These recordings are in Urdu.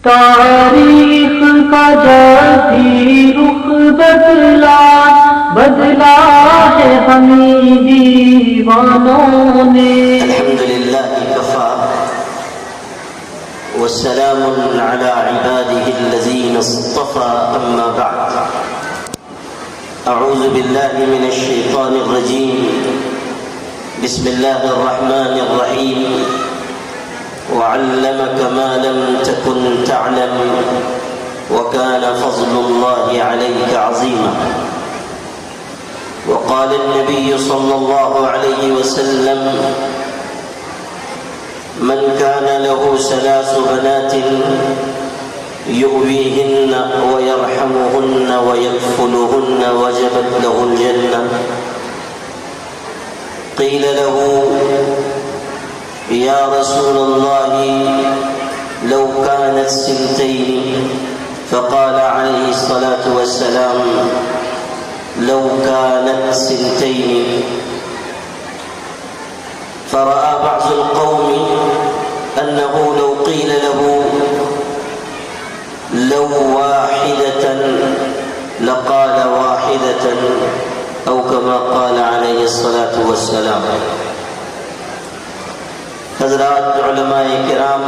تاریخ کا جلدی رخ بدلا ہے ہمیں دیوانوں نے. الحمدللہ کفا والسلام على عباده الذين اصطفى اما بعد. اعوذ باللہ من الشیطان الرجیم. بسم اللہ الرحمن الرحیم. وعلمك ما لم تكن تعلم وكان فضل الله عليك عظيما. وقال النبي صلى الله عليه وسلم من كان له 3 بنات يؤويهن ويرحمهن ويكفلهن وجبت له الجنة. قيل له يا رسول الله لو كانت 2 فقال عليه الصلاة والسلام لو كانت 2. فرأى بعض القوم أنه لو قيل له لو 1 لقال 1 أو كما قال عليه الصلاة والسلام. حضرات علماء کرام،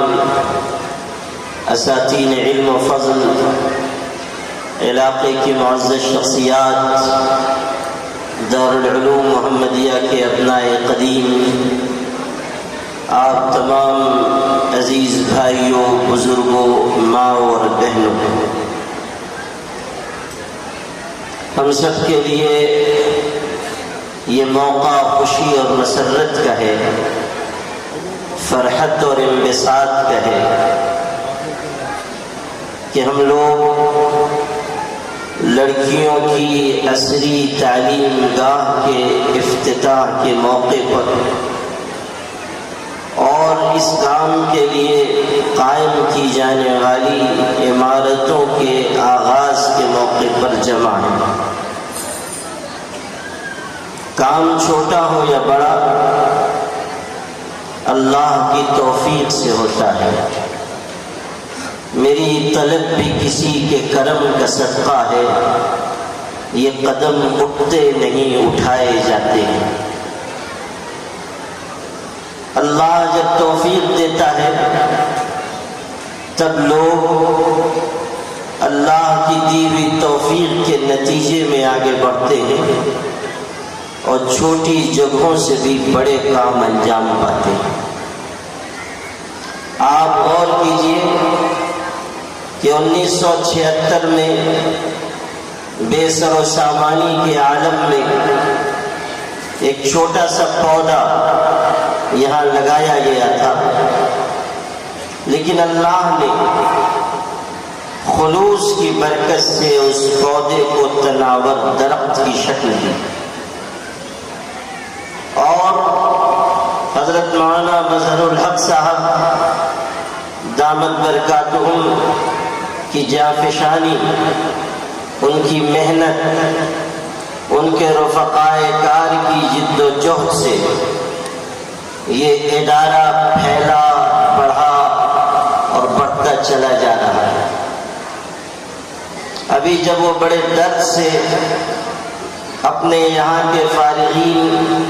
اساتین علم و فضل، علاقے کی معزز شخصیات، دارالعلوم محمدیہ کے ابناء قدیم، آپ تمام عزیز بھائیوں، بزرگوں، ماں اور بہنوں، ہم سب کے لیے یہ موقع خوشی اور مسرت کا ہے، فرحت اور انبساط کا ہے کہ ہم لوگ لڑکیوں کی عصری تعلیم گاہ کے افتتاح کے موقع پر اور اس کام کے لیے قائم کی جانے والی عمارتوں کے آغاز کے موقع پر جمع ہیں. کام چھوٹا ہو یا بڑا، اللہ کی توفیق سے ہوتا ہے. میری طلب بھی کسی کے کرم کا صدقہ ہے. یہ قدم اٹھتے نہیں، اٹھائے جاتے ہیں. اللہ جب توفیق دیتا ہے تب لوگ اللہ کی دی ہوئی توفیق کے نتیجے میں آگے بڑھتے ہیں اور چھوٹی جگہوں سے بھی بڑے کام انجام پاتے ہیں. آپ غور کیجئے کہ 1976 میں بے سر و سامانی کے عالم میں ایک چھوٹا سا پودا یہاں لگایا گیا تھا، لیکن اللہ نے خلوص کی برکت سے اس پودے کو تناور درخت کی شکل دی. اور حضرت مولانا مظہر الحق صاحب دامت برکاتہم کی جانفشانی، ان کی محنت، ان کے رفقائے کار کی جد و جہد سے یہ ادارہ پھیلا، بڑھا اور بڑھتا چلا جا رہا ہے. ابھی جب وہ بڑے درد سے اپنے یہاں کے فارغین،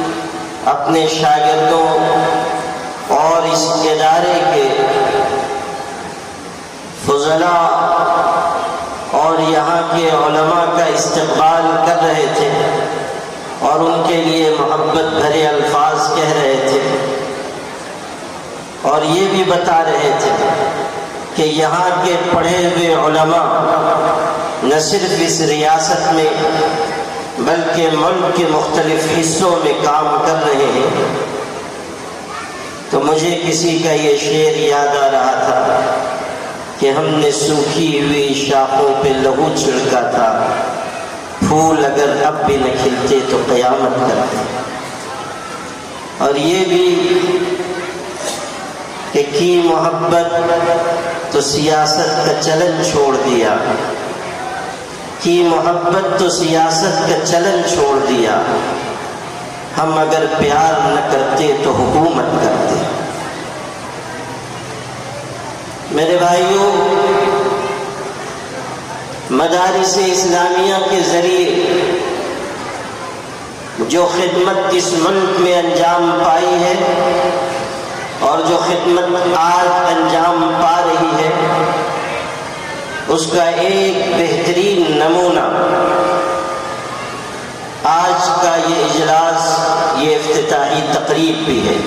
اپنے شاگردوں اور اس ادارے کے فضلاء اور یہاں کے علماء کا استقبال کر رہے تھے اور ان کے لیے محبت بھرے الفاظ کہہ رہے تھے اور یہ بھی بتا رہے تھے کہ یہاں کے پڑھے ہوئے علماء نہ صرف اس ریاست میں بلکہ ملک کے مختلف حصوں میں کام کر رہے ہیں، تو مجھے کسی کا یہ شعر یاد آ رہا تھا کہ ہم نے سوکھی ہوئی شاخوں پہ لہو چھڑکا تھا، پھول اگر اب بھی نہ کھلتے تو قیامت کرتے. اور یہ بھی کہ کی محبت تو سیاست کا چلن چھوڑ دیا، کی محبت تو سیاست کا چلن چھوڑ دیا، ہم اگر پیار نہ کرتے تو حکومت کرتے. میرے بھائیوں، مدارس اسلامیہ کے ذریعے جو خدمت اس ملک میں انجام پائی ہے اور جو خدمت آج انجام پا رہی ہے، اس کا ایک بہترین نمونہ آج کا یہ اجلاس، یہ افتتاحی تقریب بھی ہے۔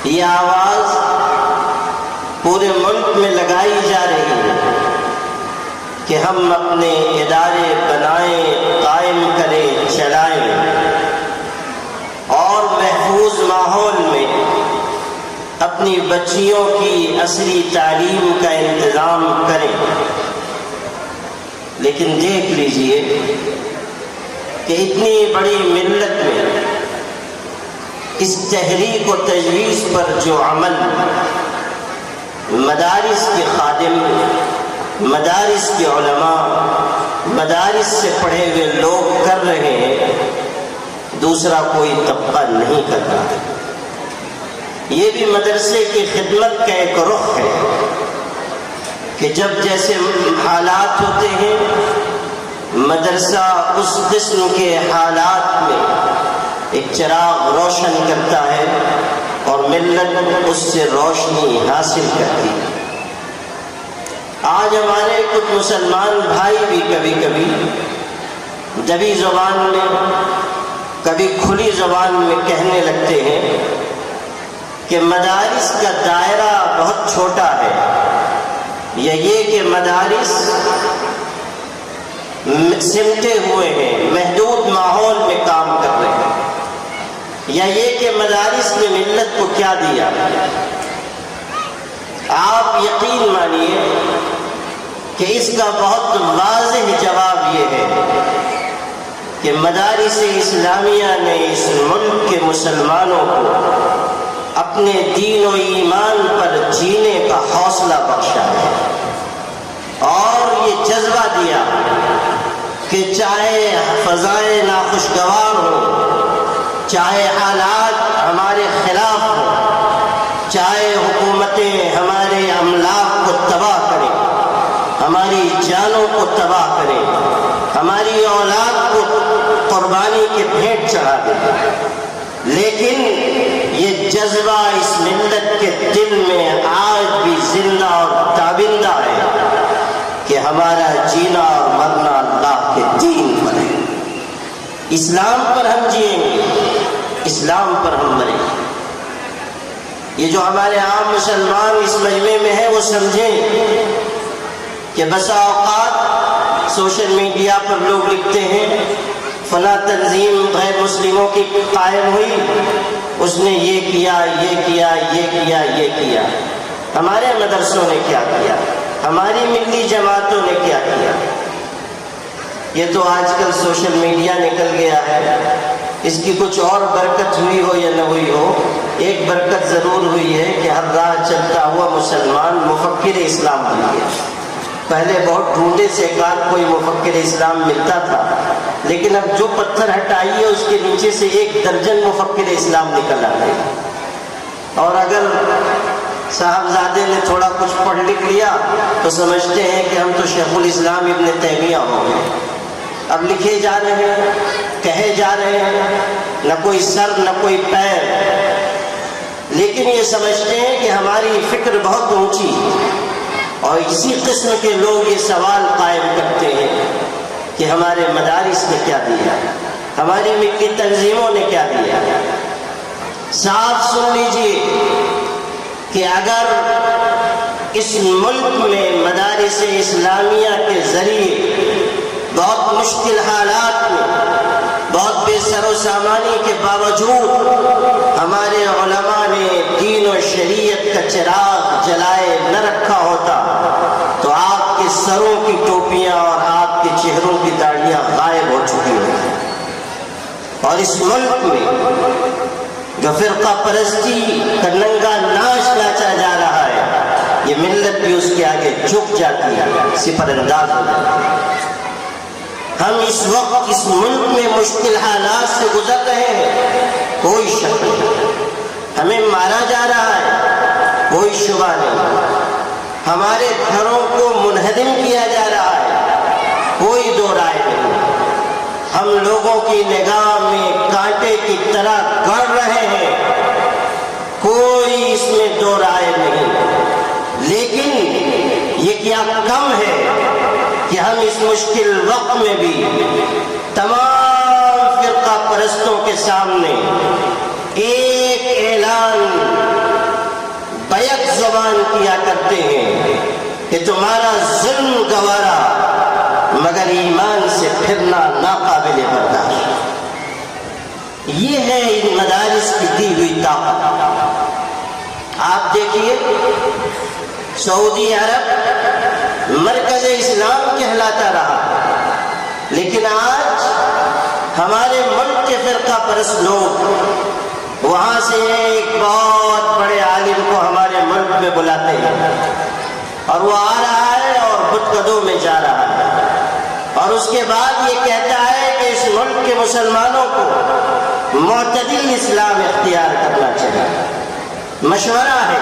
یہ آواز پورے ملک میں لگائی جا رہی ہے کہ ہم اپنے ادارے بنائیں، قائم کریں، چلائیں اور محفوظ ماحول میں اپنی بچیوں کی عصری تعلیم کا انتظام کریں۔ لیکن دیکھ لیجئے کہ اتنی بڑی ملت میں اس تحریک و تجویز پر جو عمل مدارس کے خادم، مدارس کے علماء، مدارس سے پڑھے ہوئے لوگ کر رہے ہیں، دوسرا کوئی طبقہ نہیں کر رہا۔ یہ بھی مدرسے کی خدمت کا ایک رخ ہے کہ جب جیسے حالات ہوتے ہیں، مدرسہ اس قسم کے حالات میں ایک چراغ روشن کرتا ہے اور ملت اس سے روشنی حاصل کرتی ہے۔ آج ہمارے کچھ مسلمان بھائی بھی کبھی کبھی دبی زبان میں، کبھی کھلی زبان میں کہنے لگتے ہیں کہ مدارس کا دائرہ بہت چھوٹا ہے، یا یہ کہ مدارس سمٹے ہوئے ہیں، محدود ماحول میں کام کر رہے ہیں، یا یہ کہ مدارس نے ملت کو کیا دیا۔ آپ یقین مانیے کہ اس کا بہت واضح جواب یہ ہے کہ مدارس اسلامیہ نے اس ملک کے مسلمانوں کو اپنے دین و ایمان پر جینے کا حوصلہ بخشا ہے اور یہ جذبہ دیا کہ چاہے فضائیں ناخوشگوار ہوں، چاہے حالات ہمارے خلاف ہوں، چاہے حکومتیں ہمارے املاک کو تباہ کریں، ہماری جانوں کو تباہ کریں، ہماری اولاد کو قربانی کے بھیٹ چڑھا دیں، لیکن یہ جذبہ اس ملت کے دل میں آج بھی زندہ اور تابندہ ہے کہ ہمارا جینا اور مرنا اللہ کے دین پر ہے۔ اسلام پر ہم جئیں گے، اسلام پر ہم مریں گے۔ یہ جو ہمارے عام مسلمان اس مجمع میں ہیں وہ سمجھیں کہ بسا اوقات سوشل میڈیا پر لوگ لکھتے ہیں فلاں تنظیم غیر مسلموں کی قائم ہوئی، اس نے یہ کیا، یہ کیا، یہ کیا، یہ کیا۔ ہمارے مدرسوں نے کیا کیا؟ ہماری ملی جماعتوں نے کیا کیا؟ یہ تو آج کل سوشل میڈیا نکل گیا ہے، اس کی کچھ اور برکت ہوئی ہو یا نہ ہوئی ہو، ایک برکت ضرور ہوئی ہے کہ ہر راہ چلتا ہوا مسلمان مفکر اسلام بن گیا۔ پہلے بہت ڈھونڈے سے کوئی مفکر اسلام ملتا تھا، لیکن اب جو پتھر ہٹائیے اس کے نیچے سے 1 درجن مفکر اسلام نکل آتے ہیں۔ اور اگر صاحبزادے نے تھوڑا کچھ پڑھ لکھ لیا تو سمجھتے ہیں کہ ہم تو شیخ الاسلام ابن تیمیہ ہو گئے۔ اب لکھے جا رہے ہیں، کہے جا رہے ہیں، نہ کوئی سر نہ کوئی پیر، لیکن یہ سمجھتے ہیں کہ ہماری فکر بہت اونچی، اور اسی قسم کے لوگ یہ سوال قائم کرتے ہیں کہ ہمارے مدارس نے کیا دیا، ہماری ملی تنظیموں نے کیا دیا۔ صاف سن لیجئے کہ اگر اس ملک میں مدارس اسلامیہ کے ذریعے بہت مشکل حالات میں، بہت بے سر و سامانی کے باوجود ہمارے علماء نے دین و شریعت کا چراغ جلائے نہ رکھا ہوتا تو آپ کے سروں کی ٹوپیاں اور آپ کے چہروں کی داڑھیاں غائب ہو چکی ہوتی۔ اور اس ملک میں جو فرقہ پرستی کا ننگا ناچ ناچا جا رہا ہے، یہ ملت بھی اس کے آگے جھک جاتی ہے، سپر انداز ہو جاتی ہے۔ ہم اس وقت اس ملک میں مشکل حالات سے گزر رہے ہیں، کوئی شک نہیں۔ ہمیں مارا جا رہا ہے، کوئی شبہ نہیں۔ ہمارے گھروں کو منہدم کیا جا کی نگاہ میں کانٹے کی طرح گڑ رہے ہیں، کوئی اس میں دو رائے نہیں۔ لیکن یہ کیا کم ہے کہ ہم اس مشکل وقت میں بھی تمام فرقہ پرستوں کے سامنے ایک اعلان بیک زبان کیا کرتے ہیں کہ تمہارا ظلم گوارا مگر ایمان سے پھرنا ناقابل برداشت۔ یہ ہے ان مدارس کی دی ہوئی طاقت۔ آپ دیکھیے، سعودی عرب مرکز اسلام کہلاتا رہا، لیکن آج ہمارے ملک کے فرقہ پرست لوگ وہاں سے ایک بہت بڑے عالم کو ہمارے ملک میں بلاتے ہیں، اور وہ آ رہا ہے اور بت قدوں میں جا رہا ہے، اور اس کے بعد یہ کہتا ہے کہ اس ملک کے مسلمانوں کو معتدل اسلام اختیار کرنا چاہیے۔ مشورہ ہے،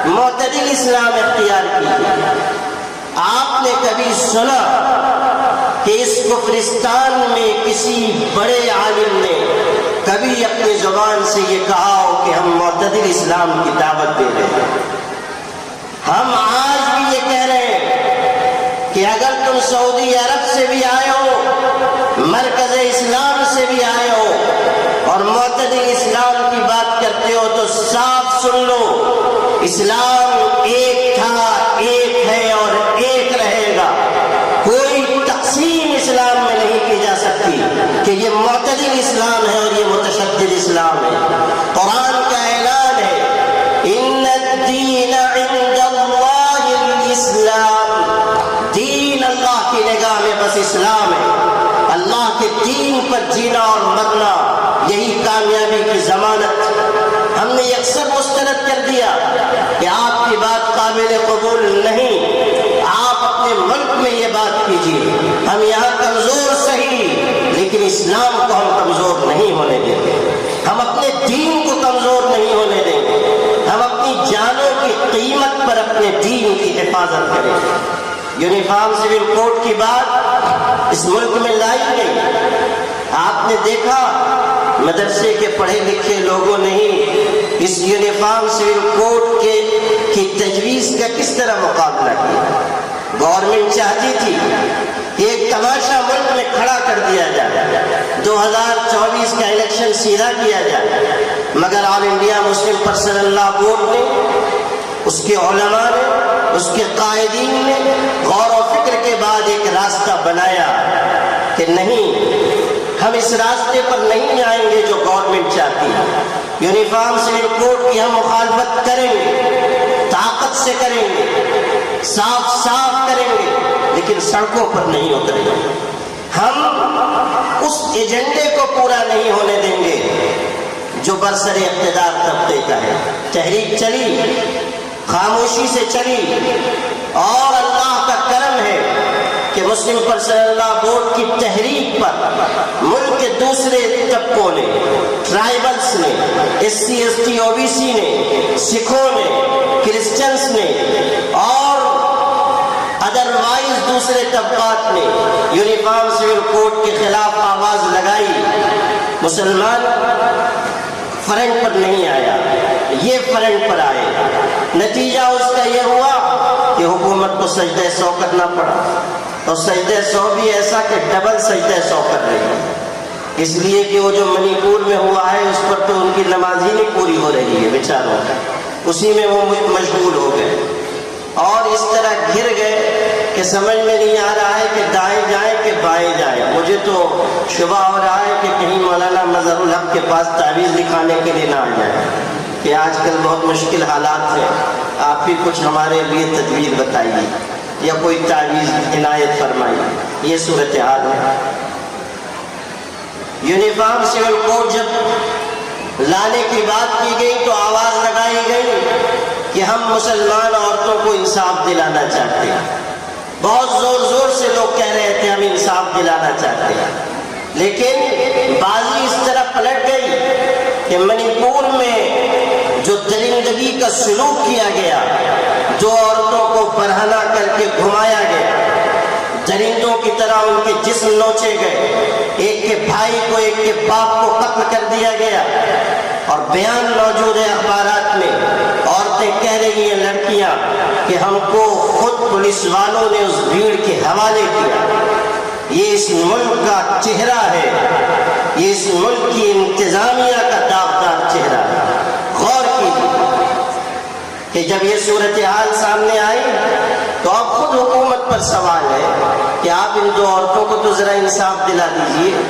معتدل اسلام اختیار کیجیے۔ آپ نے کبھی سنا کہ اس کفرستان میں کسی بڑے عالم نے کبھی اپنی زبان سے یہ کہا ہو کہ ہم معتدل اسلام کی دعوت دے رہے ہیں؟ ہم آج بھی یہ کہہ رہے ہیں کہ اگر تم سعودی عرب سے بھی آئے ہو، مرکز اسلام سے بھی آئے ہو اور معتدل اسلام کی بات کرتے ہو تو صاف سن لو، اسلام ایک تھا، ایک ہے اور ایک رہے گا۔ کوئی تقسیم اسلام میں نہیں کی جا سکتی کہ یہ معتدل اسلام ہے اور یہ متشدد اسلام ہے۔ قرآن کا اعلان ہے، ان الدین عند اللہ الاسلام، دین اللہ کی نگاہ میں بس اسلام ہے۔ اللہ کے دین پر جینا اور مرنا یہی کامیابی کی ضمانت۔ ہم نے اکثر مسترد کر دیا کہ آپ کی بات قابل قبول نہیں، آپ اپنے ملک میں یہ بات کیجیے، ہم یہاں کمزور صحیح لیکن اسلام کو ہم کمزور نہیں ہونے دیں گے، ہم اپنے دین کو کمزور نہیں ہونے دیں گے، ہم اپنی جانوں کی قیمت پر اپنے دین کی حفاظت کریں گے۔ یونیفارم سول کوڈ کی بات اس ملک میں لائی گئی، آپ نے دیکھا مدرسے کے پڑھے لکھے لوگوں نے ہی اس یونیفارم سول کوڈ کی تجویز کا کس طرح مقابلہ کیا۔ گورنمنٹ چاہتی تھی کہ ایک تماشا ملک میں کھڑا کر دیا جائے، 2024 کا الیکشن سیدھا کیا جائے، مگر آل انڈیا مسلم پرسنل لا بورڈ نے، اس کے علماء نے، اس کے قائدین نے غور و فکر کے بعد ایک راستہ بنایا کہ نہیں، ہم اس راستے پر نہیں جائیں گے جو گورنمنٹ چاہتی ہے۔ یونیفارم سول کوڈ کی ہم مخالفت کریں گے، طاقت سے کریں گے، صاف صاف کریں گے، لیکن سڑکوں پر نہیں اتریں گے۔ ہم اس ایجنڈے کو پورا نہیں ہونے دیں گے جو برسر اقتدار طبقے کا ہے۔ تحریک چلی، خاموشی سے چلی، اور اللہ کا کرم ہے کہ مسلم پرسنل لا بورڈ کی تحریک پر ملک کے دوسرے طبقوں نے، ٹرائبلز نے، S C S T O B C نے، سکھوں نے، کرسچنز نے اور ادروائز دوسرے طبقات نے یونیفارم سول کوڈ کے خلاف آواز لگائی۔ مسلمان فرنٹ پر نہیں آیا، یہ فرنٹ پر آئے۔ نتیجہ اس کا یہ ہوا کہ حکومت کو سجدہ سو کرنا پڑا، اور سجدہ سو بھی ایسا کہ ڈبل سجدہ سو کر رہی ہے، اس لیے کہ وہ جو منی پور میں ہوا ہے اس پر تو ان کی نماز ہی نہیں پوری ہو رہی ہے بیچاروں کا، اسی میں وہ مشغول ہو گئے، اور اس طرح گر گئے کہ سمجھ میں نہیں آ رہا ہے کہ دائیں جائیں کہ بائیں جائیں۔ مجھے تو شبہ ہو رہا ہے کہ کہیں مولانا مظہر الحق کے پاس تعویذ دکھانے کے لیے نہ آ جائے، کہ آج کل بہت مشکل حالات ہیں، آپ بھی کچھ ہمارے لیے تدبیر بتائیے یا کوئی تعویذ عنایت فرمائیے۔ یہ صورتحال ہے۔ یونیفارم سول کوڈ جب لانے کی بات کی گئی تو آواز لگائی گئی کہ ہم مسلمان عورتوں کو انصاف دلانا چاہتے ہیں۔ بہت زور زور سے لوگ کہہ رہے تھے ہم انصاف دلانا چاہتے ہیں، لیکن بازی اس طرح پلٹ گئی کہ منی پور میں جو درندگی کا سلوک کیا گیا، دو عورتوں کو برہنہ کر کے گھمایا گیا، درندوں کی طرح ان کے جسم نوچے گئے، ایک کے بھائی بھائی کو، ایک کے باپ کو قتل کر دیا گیا، اور بیان موجود ہے اخبارات میں، عورتیں کہہ رہی ہیں لڑکیاں کہ ہم کو خود پولیس والوں نے اس بھیڑ کے حوالے کیا۔ یہ اس ملک کا چہرہ ہے، یہ اس ملک کی انتظامیہ کا داغدار چہرہ ہے۔ غور کیجیے کہ جب یہ صورتحال سامنے آئی تو اب خود حکومت پر سوال ہے کہ آپ ان دو عورتوں کو تو ذرا انصاف دلا دیجیے۔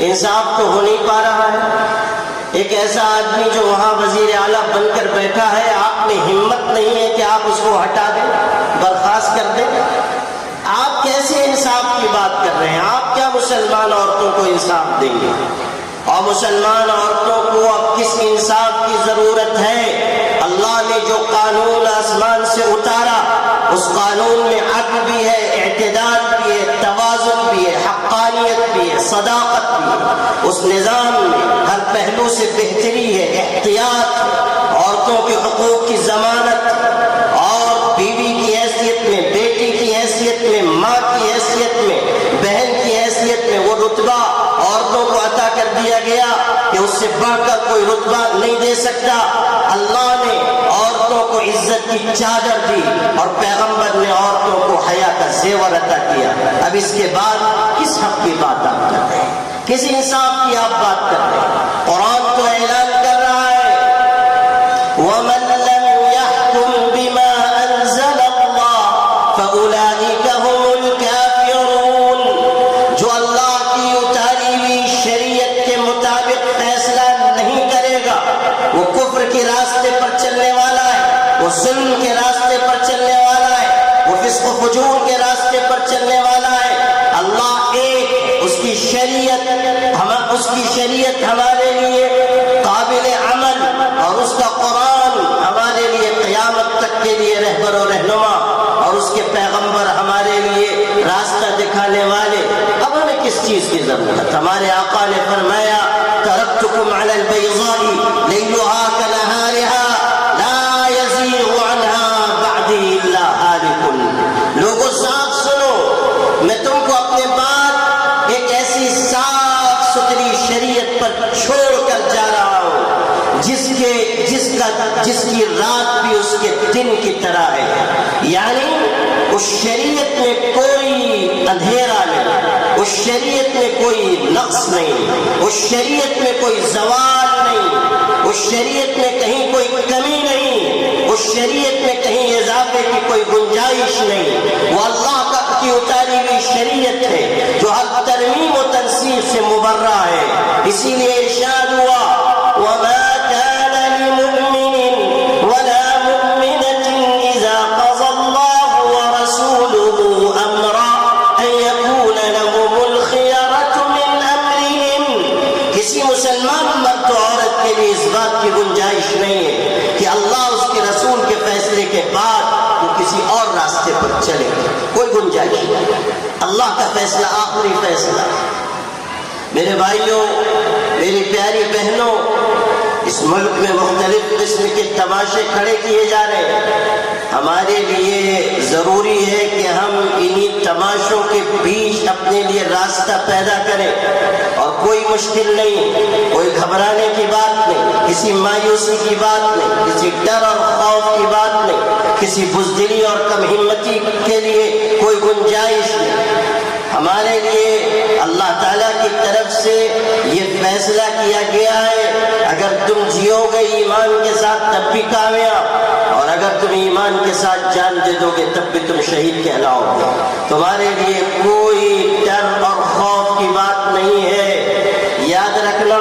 انصاف تو ہو نہیں پا رہا ہے۔ ایک ایسا آدمی جو وہاں وزیر اعلیٰ بن کر بیٹھا ہے، آپ میں ہمت نہیں ہے کہ آپ اس کو ہٹا دیں، برخاست کر دیں۔ آپ کیسے انصاف کی بات کر رہے ہیں؟ آپ کیا مسلمان عورتوں کو انصاف دیں گے؟ اور مسلمان عورتوں کو اب کس انصاف کی ضرورت ہے؟ اللہ نے جو قانون آسمان سے اتارا، اس قانون میں عدل بھی ہے، اعتدال بھی ہے، توازن بھی ہے، حقانیت بھی ہے، صداقت بھی ہے۔ اس نظام میں ہر پہلو سے بہتری ہے، احتیاط، عورتوں کے حقوق کی ضمانت، اور بیوی کی حیثیت میں، بیٹی کی حیثیت میں، ماں کی حیثیت میں، بہن کی حیثیت میں وہ رتبہ عورتوں کو عطا کر دیا گیا کہ اس سے بڑھ کر کوئی رتبہ نہیں دے سکتا۔ اللہ نے عورتوں کو عزت کی چادر دی اور پیغمبر نے عورتوں کو حیا کا زیور عطا کیا۔ اب اس کے بعد کس حق کی بات آپ کر رہے ہیں؟ کس انصاف کی آپ بات کر رہے ہیں؟ قرآن تو اعلان کر رہا ہے وَمَن لَّمْ يَحْكُم بِمَا أَنزَلَ اللَّهُ فَأُولَٰئِكَ هُمُ الْكَافِرُونَ۔ جو اللہ کی اتاری ہوئی شریعت کے مطابق فیصلہ نہیں کرے گا، وہ کفر کے راستے پر چلنے والا ہے، وہ ظلم کے راستے پر چلنے والا ہے، وہ فسق و فجور کے راستے پر چلنے والا ہے۔ اللہ ایک، اس کی شریعت ہمارے لیے قابل عمل، اور اس کا قرآن ہمارے لیے قیامت تک کے لیے رہبر و رہنما، اور اس کے پیغمبر ہمارے لیے راستہ دکھانے والے۔ اب ہمیں کس چیز کی ضرورت؟ ہمارے آقا نے فرمایا ترکتکم علی البیضاء لیلھا کنہارھا لا یزیغ عنہا بعدی الا ہالک۔ لوگوں صاف سنو، میں تم کو اپنے بعد ایک ایسی صاف ستھری شریعت پر چھوڑ کر جا رہا ہوں جس کی رات بھی اس کے دن کی طرح ہے۔ یعنی اس شریعت میں کوئی اندھیرا نہیں، اس شریعت میں کوئی نقص نہیں، اس شریعت میں کوئی زوال نہیں، اس شریعت میں کہیں کوئی کمی نہیں، اس شریعت میں کہیں اضافے کی کوئی گنجائش نہیں۔ وہ اللہ کی اتاری ہوئی شریعت ہے جو ہر ترمیم و تنسیخ سے مبرہ ہے۔ اسی لیے ارشاد ہوا وَمَا كَانَ لِمُؤْمِنٍ وَلَا مُؤْمِنَةٍ إِذَا قَضَى اللَّهُ وَرَسُولُهُ أَمْرًا أَن يَكُونَ لَهُمُ الْخِيَرَةُ مِنْ أَمْرِهِمْ۔ کسی مسلمان مرد و عورت کے لیے اس بات کی گنجائش نہیں ہے کہ اللہ اس کے رسول کے فیصلے کے بعد وہ کسی اور راستے پر چلے، کوئی گنجائش نہیں۔ اللہ کا فیصلہ آخری فیصلہ۔ میرے بھائیوں، میری پیاری بہنوں، اس ملک میں مختلف قسم کے تماشے کھڑے کیے جا رہے ہیں۔ ہمارے لیے ضروری ہے کہ ہم انہی تماشوں کے بیچ اپنے لیے راستہ پیدا کریں، اور کوئی مشکل نہیں، کوئی گھبرانے کی بات نہیں، کسی مایوسی کی بات نہیں، کسی ڈر اور خوف کی بات نہیں، کسی بزدلی اور کم ہمتی کے لیے کوئی گنجائش نہیں۔ ہمارے لیے اللہ تعالیٰ کی طرف سے یہ فیصلہ کیا گیا ہے اگر تم جیو گے ایمان کے ساتھ تب بھی کامیاب، اور اگر تم ایمان کے ساتھ جان دے دو گے تب بھی تم شہید کہلاؤ گے۔ تمہارے لیے کوئی ڈر اور خوف کی بات نہیں ہے۔ یاد رکھنا،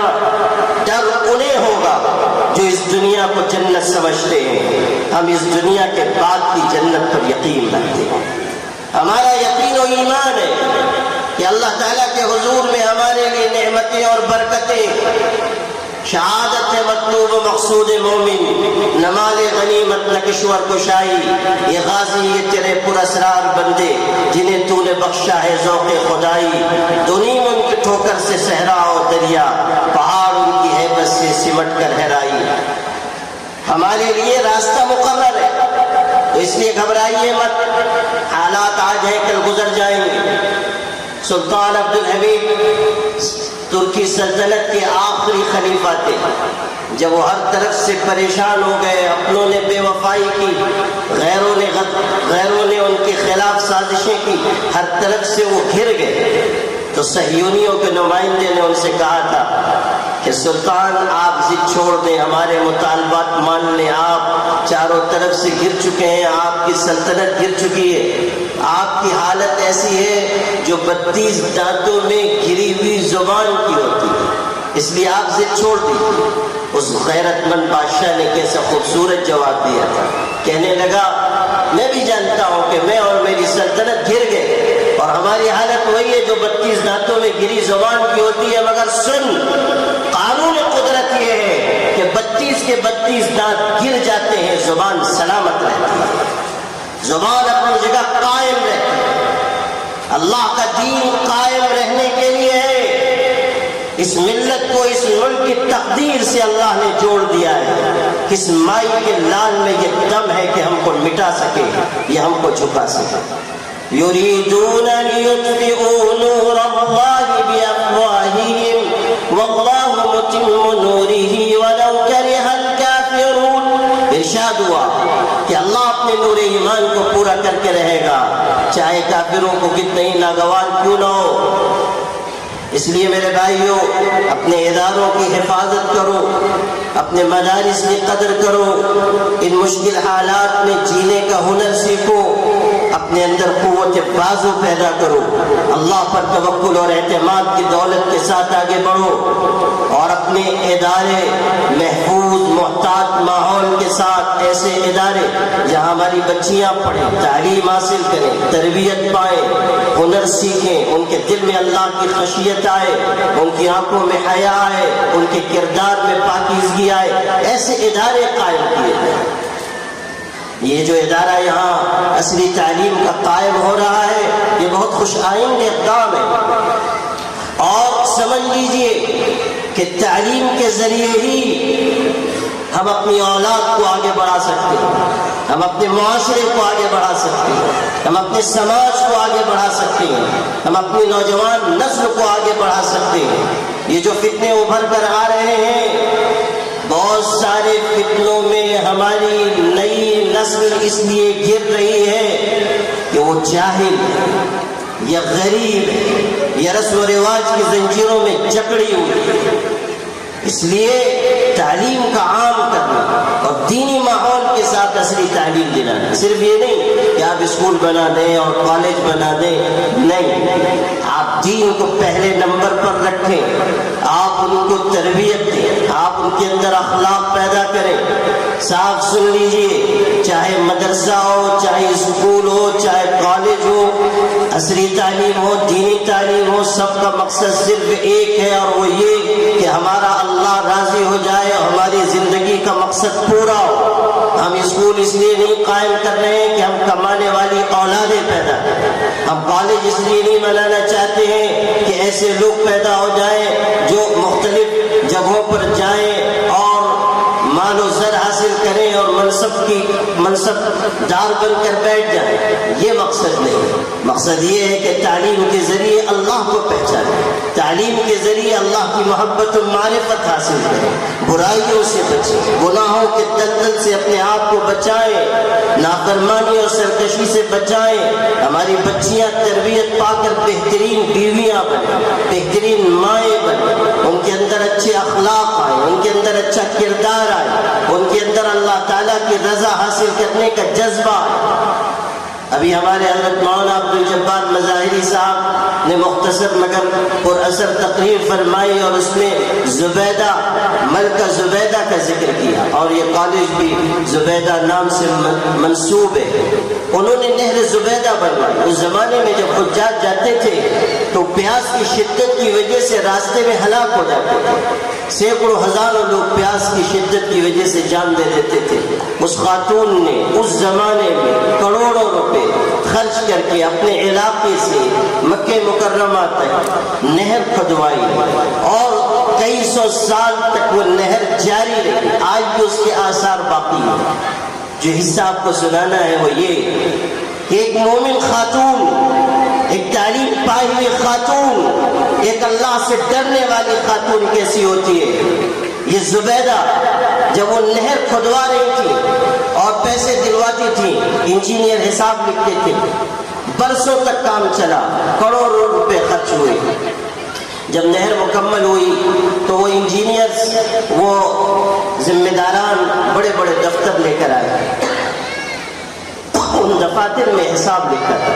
ڈر انہیں ہوگا جو اس دنیا کو جنت سمجھتے ہیں۔ ہم اس دنیا کے بعد کی جنت پر یقین رکھتے ہیں۔ ہمارا یقین و ایمان ہے کہ اللہ تعالیٰ کے حضور میں ہمارے لیے نعمتیں اور برکتیں، شہادت ہے مطلوب و مقصود مومن، نمال غنیمت نہ کشور کشائی، یہ غازی یہ تیرے پراسرار بندے جنہیں تو نے بخشا ہے ذوق خدائی، دنیم ان کی ٹھوکر سے صحرا و دریا، پہاڑ ان کی ہیبت سے سمٹ کر ہرائی۔ ہمارے لیے راستہ مقرر ہے، تو اس لیے گھبرائیے مت۔ حالات آج ہیں کل گزر جائیں گے۔ سلطان عبد الحمید ترکی سلطنت کے آخری خلیفہ تھے. جب وہ ہر طرف سے پریشان ہو گئے، اپنوں نے بے وفائی کی، غیروں نے ان کے خلاف سازشیں کی، ہر طرف سے وہ گھر گئے، تو صہیونیوں کے نمائندے نے ان سے کہا تھا کہ سلطان آپ ضد چھوڑ دیں، ہمارے مطالبات مان لیں، آپ چاروں طرف سے گر چکے ہیں، آپ کی سلطنت گر چکی ہے، آپ کی حالت ایسی ہے جو 32 دانتوں میں گری ہوئی زبان کی ہوتی ہے، اس لیے آپ ضد چھوڑ دیجیے. اس غیرت مند بادشاہ نے کیسا خوبصورت جواب دیا تھا. کہنے لگا میں بھی جانتا ہوں کہ میں اور میری سلطنت گر گئے اور ہماری حالت وہی ہے جو 32 دانتوں میں گری زبان کی ہوتی ہے، مگر سن، قانون قدرت یہ ہے کہ 32 کے 32 دانت گر جاتے ہیں، زبان سلامت رہتی ہے، زبان اپنی جگہ قائم رہتی ہے. اللہ کا دین قائم رہنے کے لیے ہے. اس ملت کو اس ملک کی تقدیر سے اللہ نے جوڑ دیا ہے. کس مائی کے لال میں یہ دم ہے کہ ہم کو مٹا سکے یا ہم کو جھکا سکے. یریدون لیطفئوا نور اللہ بافواہہم واللہ متم نورہ ولو کرہ الکافرون. ارشاد ہوا کہ اللہ اپنے نور ایمان کو پورا کر کے رہے گا چاہے کافروں کو کتنے ہی ناگوار کیوں نہ ہو. اس لیے میرے بھائیوں، اپنے اداروں کی حفاظت کرو، اپنے مدارس کی قدر کرو، ان مشکل حالات میں جینے کا ہنر سیکھو، اپنے اندر قوت بازو پیدا کرو، اللہ پر توکل اور اعتماد کی دولت کے ساتھ آگے بڑھو، اور اپنے ادارے محفوظ محتاط ماحول کے ساتھ، ایسے ادارے جہاں ہماری بچیاں پڑھیں، تعلیم حاصل کریں، تربیت پائیں، ہنر سیکھیں، ان کے دل میں اللہ کی خشیت آئے، ان کی آنکھوں میں حیا آئے، ان کے کردار میں پاکیزگی آئے، ایسے ادارے قائم کیے جائیں. یہ جو ادارہ یہاں عصری تعلیم کا قائم ہو رہا ہے یہ بہت خوش آئند اقدام ہے. اور سمجھ لیجئے کہ تعلیم کے ذریعے ہی ہم اپنی اولاد کو آگے بڑھا سکتے ہیں، ہم اپنے معاشرے کو آگے بڑھا سکتے ہیں، ہم اپنے سماج کو آگے بڑھا سکتے ہیں، ہم اپنی نوجوان نسل کو آگے بڑھا سکتے ہیں. یہ جو فتنے ابھر کر آ رہے ہیں، بہت سارے فتنوں میں ہماری نئی نسل اس لیے گر رہی ہے کہ وہ جاہل یا غریب یا رسم و رواج کی زنجیروں میں جکڑی ہوئی. اس لیے تعلیم کا عام کرنا اور دینی ماحول کے ساتھ عصری تعلیم دلانا، صرف یہ نہیں کہ آپ اسکول بنا دیں اور کالج بنا دیں، نہیں، آپ دین کو پہلے نمبر پر رکھیں، آپ ان کو تربیت دیں، آپ ان کے اندر اخلاق پیدا کریں. صاف سن لیجئے، چاہے مدرسہ ہو، چاہے اسکول ہو، چاہے کالج ہو، عصری تعلیم ہو، دینی تعلیم ہو، سب کا مقصد صرف ایک ہے، اور وہ یہ کہ ہمارا اللہ راضی ہو جائے اور ہماری زندگی کا مقصد پورا ہو. ہم اسکول اس لیے نہیں قائم کر رہے ہیں کہ ہم کمانے والی اولادیں پیدا کریں، ہم کالج اس لیے نہیں بنانا چاہتے ہیں کہ ایسے لوگ پیدا ہو جائیں جو مختلف جگہوں پر جائیں اور مال و زر حاصل کریں اور منصب دار بن کر بیٹھ جائیں. یہ مقصد نہیں. مقصد یہ ہے کہ تعلیم کے ذریعے اللہ کو پہچانیں، تعلیم کے ذریعے اللہ کی محبت و معرفت حاصل کریں، برائیوں سے بچیں، گناہوں کے دلدل سے اپنے آپ کو بچائیں، نافرمانی اور سرکشی سے بچائیں. ہماری بچیاں تربیت پا کر بہترین بیویاں بنیں، بہترین مائیں بنیں، ان کے اندر اچھے اخلاق آئیں، ان کے اندر اچھا کردار آئے، ان کے اندر اللہ تعالیٰ کی رضا حاصل کرنے کا جذبہ آئے. ابھی ہمارے حضرت مولانا عبد الجبار مظاہری صاحب نے مختصر مگر پر اثر تقریر فرمائی اور اس میں زبیدہ، ملکہ زبیدہ کا ذکر کیا، اور یہ کالج بھی زبیدہ نام سے منسوب ہے. انہوں نے نہر زبیدہ بنوائی. اس زمانے میں جب حجاج جاتے تھے تو پیاس کی شدت کی وجہ سے راستے میں ہلاک ہو جاتے تھے. سینکڑوں ہزاروں لوگ پیاس کی شدت کی وجہ سے جان دے دیتے تھے. اس خاتون نے اس زمانے میں کروڑوں روپے خرچ کر کے اپنے علاقے سے مکہ مکرمہ تک نہر کھدوائی اور کئی سو سال تک وہ نہر جاری رہی. آج بھی اس کے آثار باقی ہیں. جو حصہ آپ کو سنانا ہے وہ یہ، ایک مومن خاتون، ایک تعلیم پائی ہوئی خاتون، ایک اللہ سے ڈرنے والی خاتون کیسی ہوتی ہے. یہ زبیدہ جب وہ نہر کھدوا رہی تھی اور پیسے دلواتی تھی، انجینئر حساب لکھتے تھے، برسوں تک کام چلا، کروڑوں روپے خرچ ہوئے. جب نہر مکمل ہوئی تو وہ انجینئرز، وہ ذمہ داران بڑے بڑے دفتر لے کر آئے. ان دفاتر میں حساب لکھا تھا،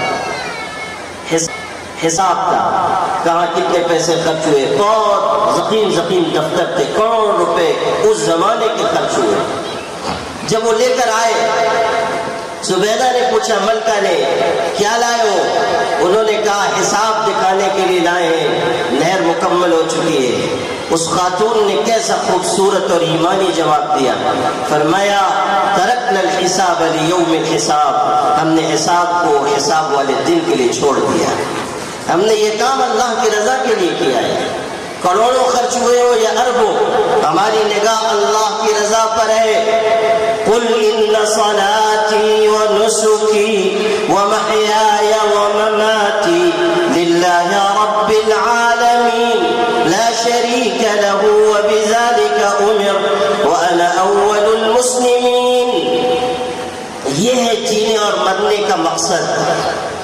حساب تھا کہاں کتنے پیسے خرچ ہوئے. بہت ضخیم دفتر تھے، کروڑ روپے اس زمانے کے خرچ ہوئے. جب وہ لے کر آئے، زبیدہ نے پوچھا ملکہ نے کیا لائے ہو؟ انہوں نے کہا حساب دکھانے کے لیے لائے ہیں، نہر مکمل ہو چکی ہے. اس خاتون نے کیسا خوبصورت اور ایمانی جواب دیا، فرمایا ترکنا الحساب لیوم الحساب، ہم نے حساب کو حساب والے دن کے لیے چھوڑ دیا. ہم نے یہ کام اللہ کی رضا کے لیے کیا ہے. کروڑوں خرچ ہوئے ہو یا اربوں، ہماری نگاہ اللہ کی رضا پر ہے. قل ان صلاتي ونسكي ومحياي ومماتي لله رب العالمين لا شريك له وبذلك أمر وأنا أول المسلمين. یہ ہے جینے اور مرنے کا مقصد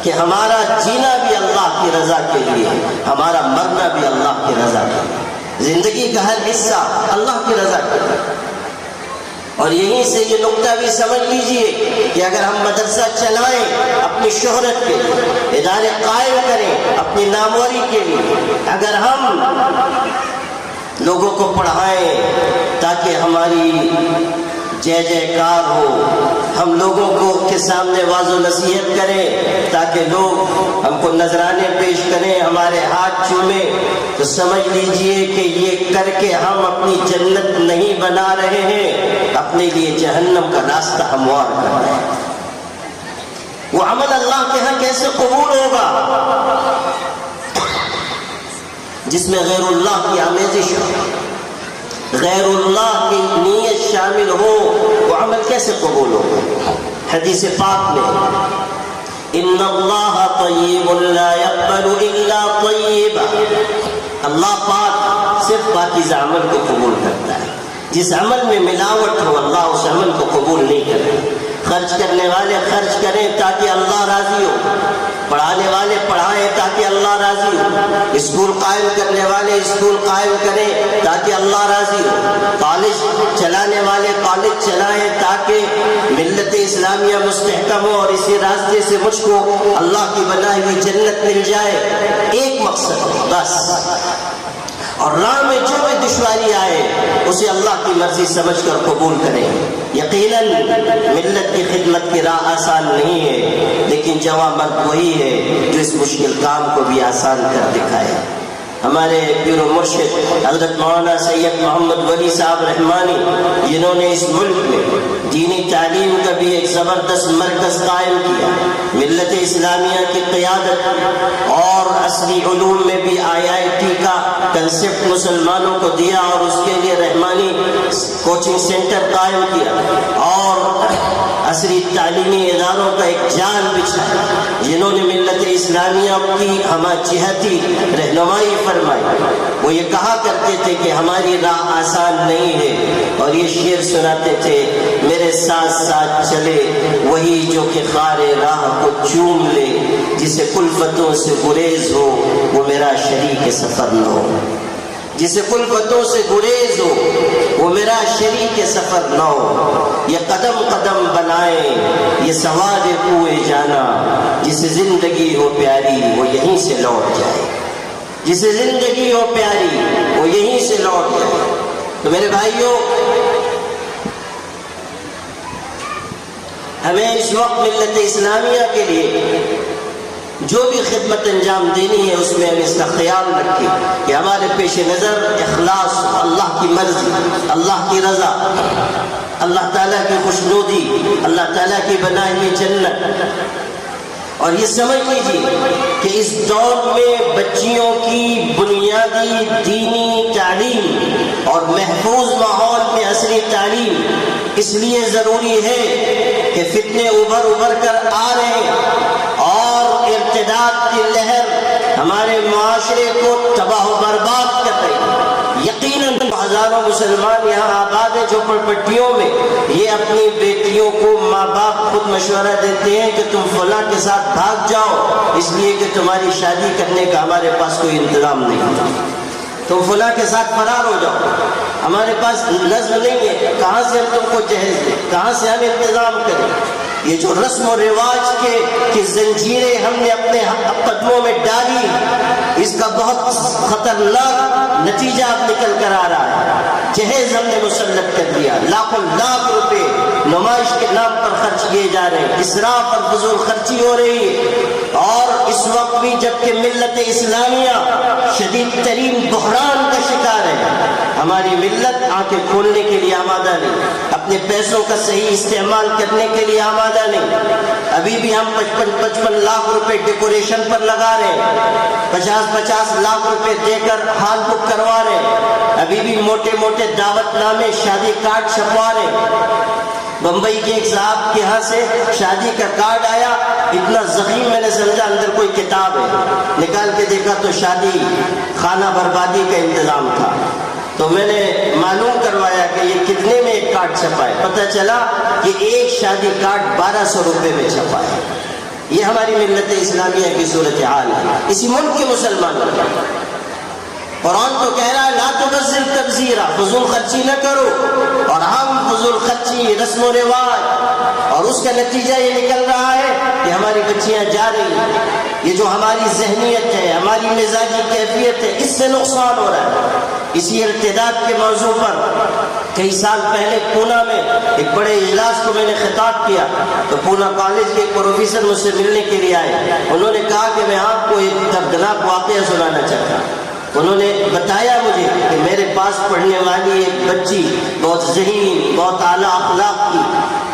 کہ ہمارا جینا بھی اللہ کی رضا کے لیے، ہمارا مرنا بھی اللہ کی رضا کے لیے. زندگی کا ہر حصہ اللہ کی رضا کے لیے. اور یہیں سے یہ نقطہ بھی سمجھ لیجئے کہ اگر ہم مدرسہ چلائیں اپنی شہرت کے لیے، ادارے قائم کریں اپنی ناموری کے لیے، اگر ہم لوگوں کو پڑھائیں تاکہ ہماری جے جے کار ہو، ہم لوگوں کو کے سامنے واضح و نصیحت کریں تاکہ لوگ ہم کو نذرانے پیش کریں، ہمارے ہاتھ چومیں، تو سمجھ لیجئے کہ یہ کر کے ہم اپنی جنت نہیں بنا رہے ہیں، اپنے لیے جہنم کا راستہ ہموار کر رہے ہیں. وہ عمل اللہ کے ہاں کیسے قبول ہوگا جس میں غیر اللہ کی آمیزش ہو، غیر اللہ کی نیت شامل ہو؟ وہ عمل کیسے قبول ہوگا؟ حدیث پاک میں ان اللہ طیب لا يقبل الا طیبا، اللہ پاک صرف پاکیزہ عمل کو قبول کرتا ہے. جس عمل میں ملاوٹ ہو اللہ اس عمل کو قبول نہیں کرتا. خرچ کرنے والے خرچ کریں تاکہ اللہ راضی ہو، پڑھانے والے پڑھائیں تاکہ اللہ راضی ہو، اسکول قائم کرنے والے اسکول قائم کریں تاکہ اللہ راضی ہو، کالج چلانے والے کالج چلائیں تاکہ ملت اسلامیہ مستحکم ہو اور اسی راستے سے مجھ کو اللہ کی بنائی ہوئی جنت مل جائے. ایک مقصد بس. اور راہ میں جو بھی دشواری آئے اسے اللہ کی مرضی سمجھ کر قبول کریں. یقیناً ملت کی خدمت کی راہ آسان نہیں ہے، لیکن جواں مرد وہی ہے جو اس مشکل کام کو بھی آسان کر دکھائے. ہمارے پیر و مرشد حضرت مولانا سید محمد ولی صاحب رحمانی، جنہوں نے اس ملک میں دینی تعلیم کا بھی ایک زبردست مرکز قائم کیا، ملت اسلامیہ کی قیادت اور عصری علوم میں بھی IIT کا کنسپٹ مسلمانوں کو دیا اور اس کے لیے رحمانی کوچنگ سینٹر قائم کیا اور عصری تعلیمی اداروں کا ایک جال بچھایا، جنہوں نے ملت اسلامیہ کی ہمہ جہتی رہنمائی فرمائی. وہ یہ کہا کرتے تھے کہ ہماری راہ آسان نہیں ہے، اور یہ شعر سناتے تھے، میرے ساتھ ساتھ چلے وہی جو کہ خار راہ کو چوم لے، جسے کلفتوں سے گریز ہو وہ میرا شریک سفر نہ ہو. جسے کلفتوں سے گریز ہو وہ میرا شریک سفر نہ ہو. یہ قدم قدم بنائے یہ سواد کوئے جانا، جسے زندگی ہو پیاری وہ یہیں سے لوٹ جائے، جسے زندگی ہو پیاری وہ یہیں سے لوٹ جائے. تو میرے بھائیوں، ہمیں اس وقت ملت اسلامیہ کے لیے جو بھی خدمت انجام دینی ہے اس میں ہم اس کا خیال رکھیں کہ ہمارے پیش نظر اخلاص، اللہ کی مرضی، اللہ کی رضا، اللہ تعالیٰ کی خوشنودی، اللہ تعالیٰ کی بنائی ہوئی جنت. اور یہ سمجھ لیجیے کہ اس دور میں بچیوں کی بنیادی دینی تعلیم اور محفوظ ماحول میں عصری تعلیم اس لیے ضروری ہے کہ فتنے ابھر کر آ رہے ہیں اور ارتداد کی لہر ہمارے معاشرے کو تباہ ہزاروں مسلمان یہاں آباد ہیں جھوپڑپٹیوں میں، یہ اپنی بیٹیوں کو ماں باپ خود مشورہ دیتے ہیں کہ تم فلاں کے ساتھ بھاگ جاؤ، اس لیے کہ تمہاری شادی کرنے کا ہمارے پاس کوئی انتظام نہیں، تم فلاں کے ساتھ فرار ہو جاؤ، ہمارے پاس نظم نہیں ہے، کہاں سے ہم تم کو جہیز دیں، کہاں سے ہم انتظام کریں۔ یہ جو رسم و رواج کی زنجیریں ہم نے اپنے قدموں میں ڈالی، اس کا بہت خطرناک نتیجہ اب نکل کر آ رہا ہے۔ جہیز ہم نے مسلط کر دیا، لاکھوں لاکھ روپے نمائش کے نام پر خرچ کیے جا رہے ہیں، اسراف اور فضول خرچی ہو رہی ہے، اور اس وقت بھی جبکہ ملت اسلامیہ شدید ترین بحران کا شکار ہے، ہماری ملت آنکھیں کھولنے کے لیے آمادہ نہیں، اپنے پیسوں کا صحیح استعمال کرنے کے لیے آمادہ نہیں۔ ابھی بھی ہم 55 لاکھ روپے ڈیکوریشن پر لگا رہے ہیں، 50 لاکھ روپے دے کر ہال بک کروا رہے ہیں، ابھی بھی موٹے موٹے دعوت نامے شادی کارڈ چھپوا رہے ہیں۔ بمبئی کے ایک صاحب کے ہاں سے شادی کا کارڈ آیا، اتنا زخیم میں نے سمجھا اندر کوئی کتاب ہے، نکال کے دیکھا تو شادی خانہ بربادی کا انتظام تھا۔ تو میں نے معلوم کروایا کہ یہ کتنے میں ایک کارڈ چھپا ہے، پتہ چلا کہ ایک شادی کارڈ 1200 روپے میں چھپا ہے۔ یہ ہماری ملت اسلامیہ کی صورتحال ہے اسی ملک کے مسلمانوں کا۔ قرآن تو کہہ رہا ہے لا تبذر تبذیرا، فضول خرچی نہ کرو، اور ہم فضول خرچی، رسم و رواج، اور اس کا نتیجہ یہ نکل رہا ہے کہ ہماری بچیاں جا رہی ہیں۔ یہ جو ہماری ذہنیت ہے، ہماری مزاجی کیفیت ہے، اس سے نقصان ہو رہا ہے۔ اسی ارتداد کے موضوع پر کئی سال پہلے پونا میں ایک بڑے اجلاس کو میں نے خطاب کیا، تو پونا کالج کے ایک پروفیسر مجھ سے ملنے کے لیے آئے، انہوں نے کہا کہ میں آپ کو ایک دردناک واقعہ سنانا چاہتا ہوں۔ انہوں نے بتایا مجھے کہ میرے پاس پڑھنے والی ایک بچی بہت ذہین، بہت اعلیٰ اخلاق کی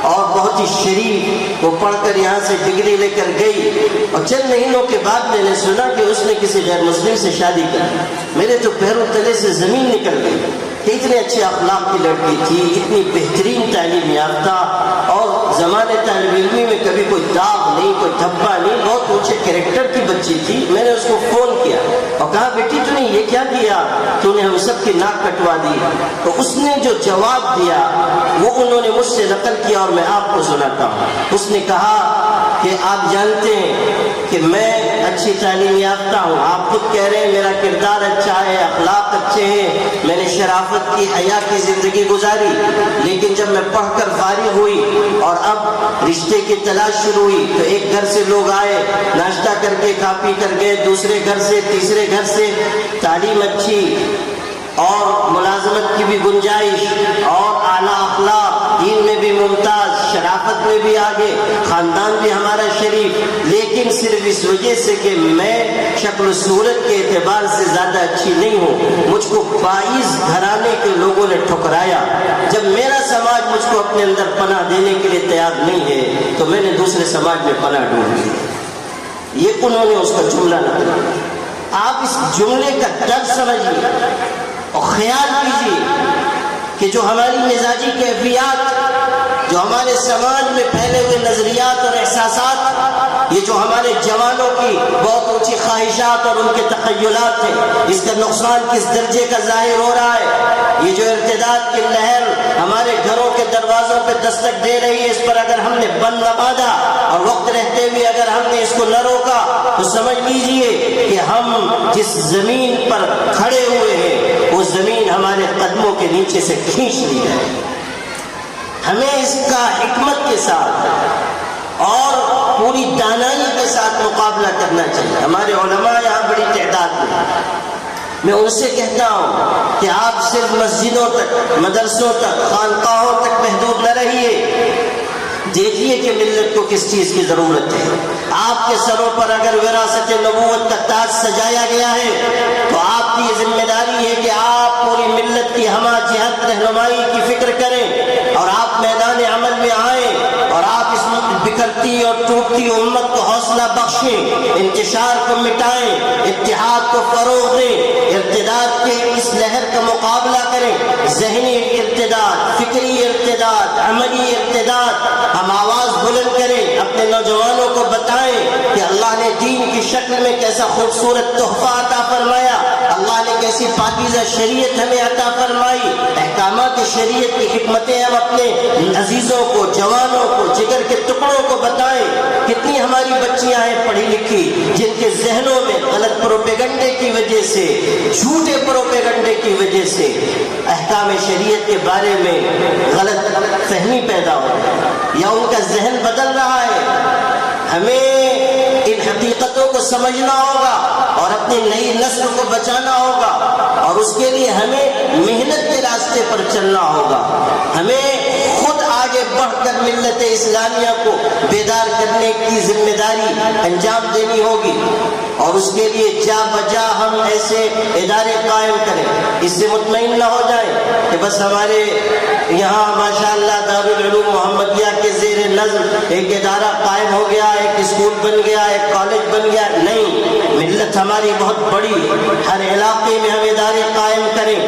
اور بہت ہی شریف، وہ پڑھ کر یہاں سے ڈگری لے کر گئی، اور چند مہینوں کے بعد میں نے سنا کہ اس نے کسی غیر مسلم سے شادی کی۔ میرے تو پیروں تلے سے زمین نکل گئی کہ اتنے اچھے اخلاق کی لڑکی تھی، اتنی بہترین تعلیم یافتہ، اور زمانے طالب علمی میں کبھی کوئی داغ نہیں، کوئی دھبا نہیں، بہت اونچے کریکٹر کی بچی تھی۔ میں نے اس کو فون کیا اور کہا بیٹی تو نے یہ کیا کیا، تو نے ہم سب کی ناک کٹوا دی۔ تو اس نے جو جواب دیا وہ انہوں نے مجھ سے نقل کیا اور میں آپ کو سناتا ہوں۔ اس نے کہا کہ آپ جانتے ہیں کہ میں اچھی تعلیم یافتہ ہوں، آپ خود کہہ رہے ہیں میرا کردار اچھا ہے، اخلاق اچھے ہیں، میں نے شرافت کی، حیا کی زندگی گزاری، لیکن جب میں پڑھ کر فارغ ہوئی اور اب رشتے کی تلاش شروع ہوئی تو ایک گھر سے لوگ آئے، ناشتہ کر کے کھا پی کر گئے، دوسرے گھر سے، تیسرے گھر سے، تعلیم اچھی اور ملازمت کی بھی گنجائش اور اعلیٰ اخلاق، دین میں بھی ممتاز، شرافت میں بھی آگے، خاندان بھی ہمارا شریف، لیکن صرف اس وجہ سے کہ میں شکل و صورت کے اعتبار سے زیادہ اچھی نہیں ہوں، مجھ کو 22 گھرانے کے لوگوں نے ٹھکرایا۔ جب میرا سماج مجھ کو اپنے اندر پناہ دینے کے لیے تیار نہیں ہے تو میں نے دوسرے سماج میں پناہ ڈھونڈی۔ یہ انہوں نے اس کا جملہ نکلا۔ آپ اس جملے کا درد سمجھیے اور خیال کیجیے کہ جو ہماری مزاجی کیفیات، جو ہمارے سماج میں پھیلے ہوئے نظریات اور احساسات، یہ جو ہمارے جوانوں کی بہت اونچی خواہشات اور ان کے تخیلات ہیں، اس کا نقصان کس درجے کا ظاہر ہو رہا ہے۔ یہ جو ارتداد کی لہر ہمارے گھروں کے دروازوں پہ دستک دے رہی ہے، اس پر اگر ہم نے بند نہ باندھا اور وقت رہتے ہوئے اگر ہم نے اس کو نہ روکا تو سمجھ لیجئے کہ ہم جس زمین پر کھڑے ہوئے ہیں وہ زمین ہمارے قدموں کے نیچے سے کھینچ لی جائے۔ ہمیں اس کا حکمت کے ساتھ اور پوری دانائی کے ساتھ مقابلہ کرنا چاہیے۔ ہمارے علماء یہاں بڑی تعداد میں ان سے کہتا ہوں کہ آپ صرف مسجدوں تک، مدرسوں تک، خانقاہوں تک محدود نہ رہیے، دیکھیے کہ ملت کو کس چیز کی ضرورت ہے۔ آپ کے سروں پر اگر وراثت نبوت کا تاج سجایا گیا ہے تو آپ کی یہ ذمہ داری ہے کہ آپ پوری ملت کی ہمہ جہت رہنمائی کی فکر کریں اور آپ میدان عمل میں آئیں اور آپ اس بکھرتی اور ٹوٹتی امت کو حوصلہ بخشیں، انتشار کو مٹائیں، اتحاد کو فروغ دیں، ارتداد کے اس لہر کا مقابلہ کریں، ذہنی ارتداد، فکری ارتداد، عملی ارتداد۔ ہم آواز بلند کریں، اپنے نوجوانوں کو بتائیں کہ اللہ نے دین کی شکل میں کیسا خوبصورت تحفہ عطا فرمایا، اللہ نے کیسی پاکیزہ شریعت ہمیں عطا فرمائی، احکامات شریعت کی حکمتیں ہم اپنے عزیزوں کو، جوانوں کو، جگر کے ٹکڑوں کو بتائیں۔ کتنی ہماری بچیاں ہیں پڑھی لکھی جن کے ذہنوں میں غلط پروپیگنڈے کی وجہ سے، جھوٹے پروپیگنڈے کی وجہ سے احکام شریعت کے بارے میں غلط فہمی پیدا ہو یا ان کا ذہن بدل رہا ہے۔ ہمیں ان حقیقتوں کو سمجھنا ہوگا اور اپنی نئی نسل کو بچانا ہوگا، اور اس کے لیے ہمیں محنت کے راستے پر چلنا ہوگا۔ ہمیں خود آگے بڑھ کر ملت اسلامیہ کو بیدار کرنے کی ذمہ داری انجام دینی ہوگی، اور اس کے لیے جا بجا ہم ایسے ادارے قائم کریں، اس سے مطمئن نہ ہو جائیں کہ بس ہمارے یہاں ماشاءاللہ دارالعلوم محمدیہ کے زیر نظم ایک ادارہ قائم ہو گیا، ایک اسکول بن گیا، ایک کالج بن گیا۔ نہیں، ملت ہماری بہت بڑی، ہر علاقے میں ہم ادارے قائم کریں،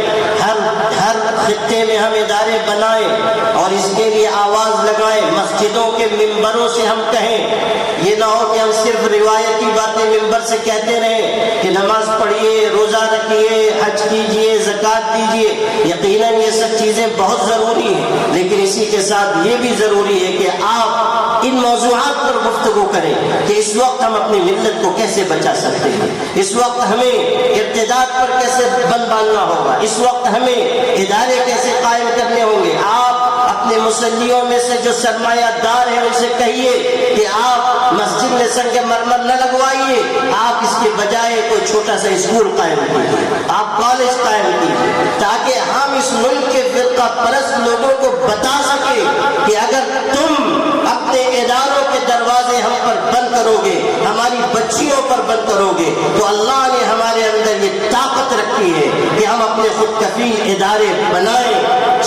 ہر خطے میں ہم ادارے بنائیں، اور اس کے لیے آواز لگائیں، مسجدوں کے ممبروں سے ہم کہیں۔ یہ نہ ہو کہ ہم صرف روایتی باتیں ممبر سے کہتے رہیں کہ نماز پڑھیے، روزہ رکھیے، حج کیجیے، زکوٰۃ دیجیے۔ یقیناً یہ سب چیزیں بہت ضروری ہیں، لیکن اسی کے ساتھ یہ بھی ضروری ہے کہ آپ ان موضوعات پر گفتگو کریں کہ اس وقت ہم اپنی ملت کو کیسے بچا سکتے ہیں، اس وقت ہمیں ارتداد پر کیسے بند باندھنا ہوگا، اس وقت ہمیں ادارے کیسے قائم کرنے ہوں گے۔ آپ اپنے مسلیوں میں سے جو سرمایہ دار ہیں ان سے کہیے کہ آپ مسجد میں سنگ مرمر نہ لگوائیے، آپ اس کے بجائے کوئی چھوٹا سا اسکول قائم کیجیے، آپ کالج قائم کیجیے، تاکہ ہم اس ملک کے فرقہ پرست لوگوں کو بتا سکیں کہ اگر تم اپنے اداروں کے دروازے ہم پر بند کرو گے، ہماری بچیوں پر بند کرو گے، تو اللہ نے ہمارے اندر یہ طاقت رکھی ہے کہ ہم اپنے خود کفیل ادارے بنائیں،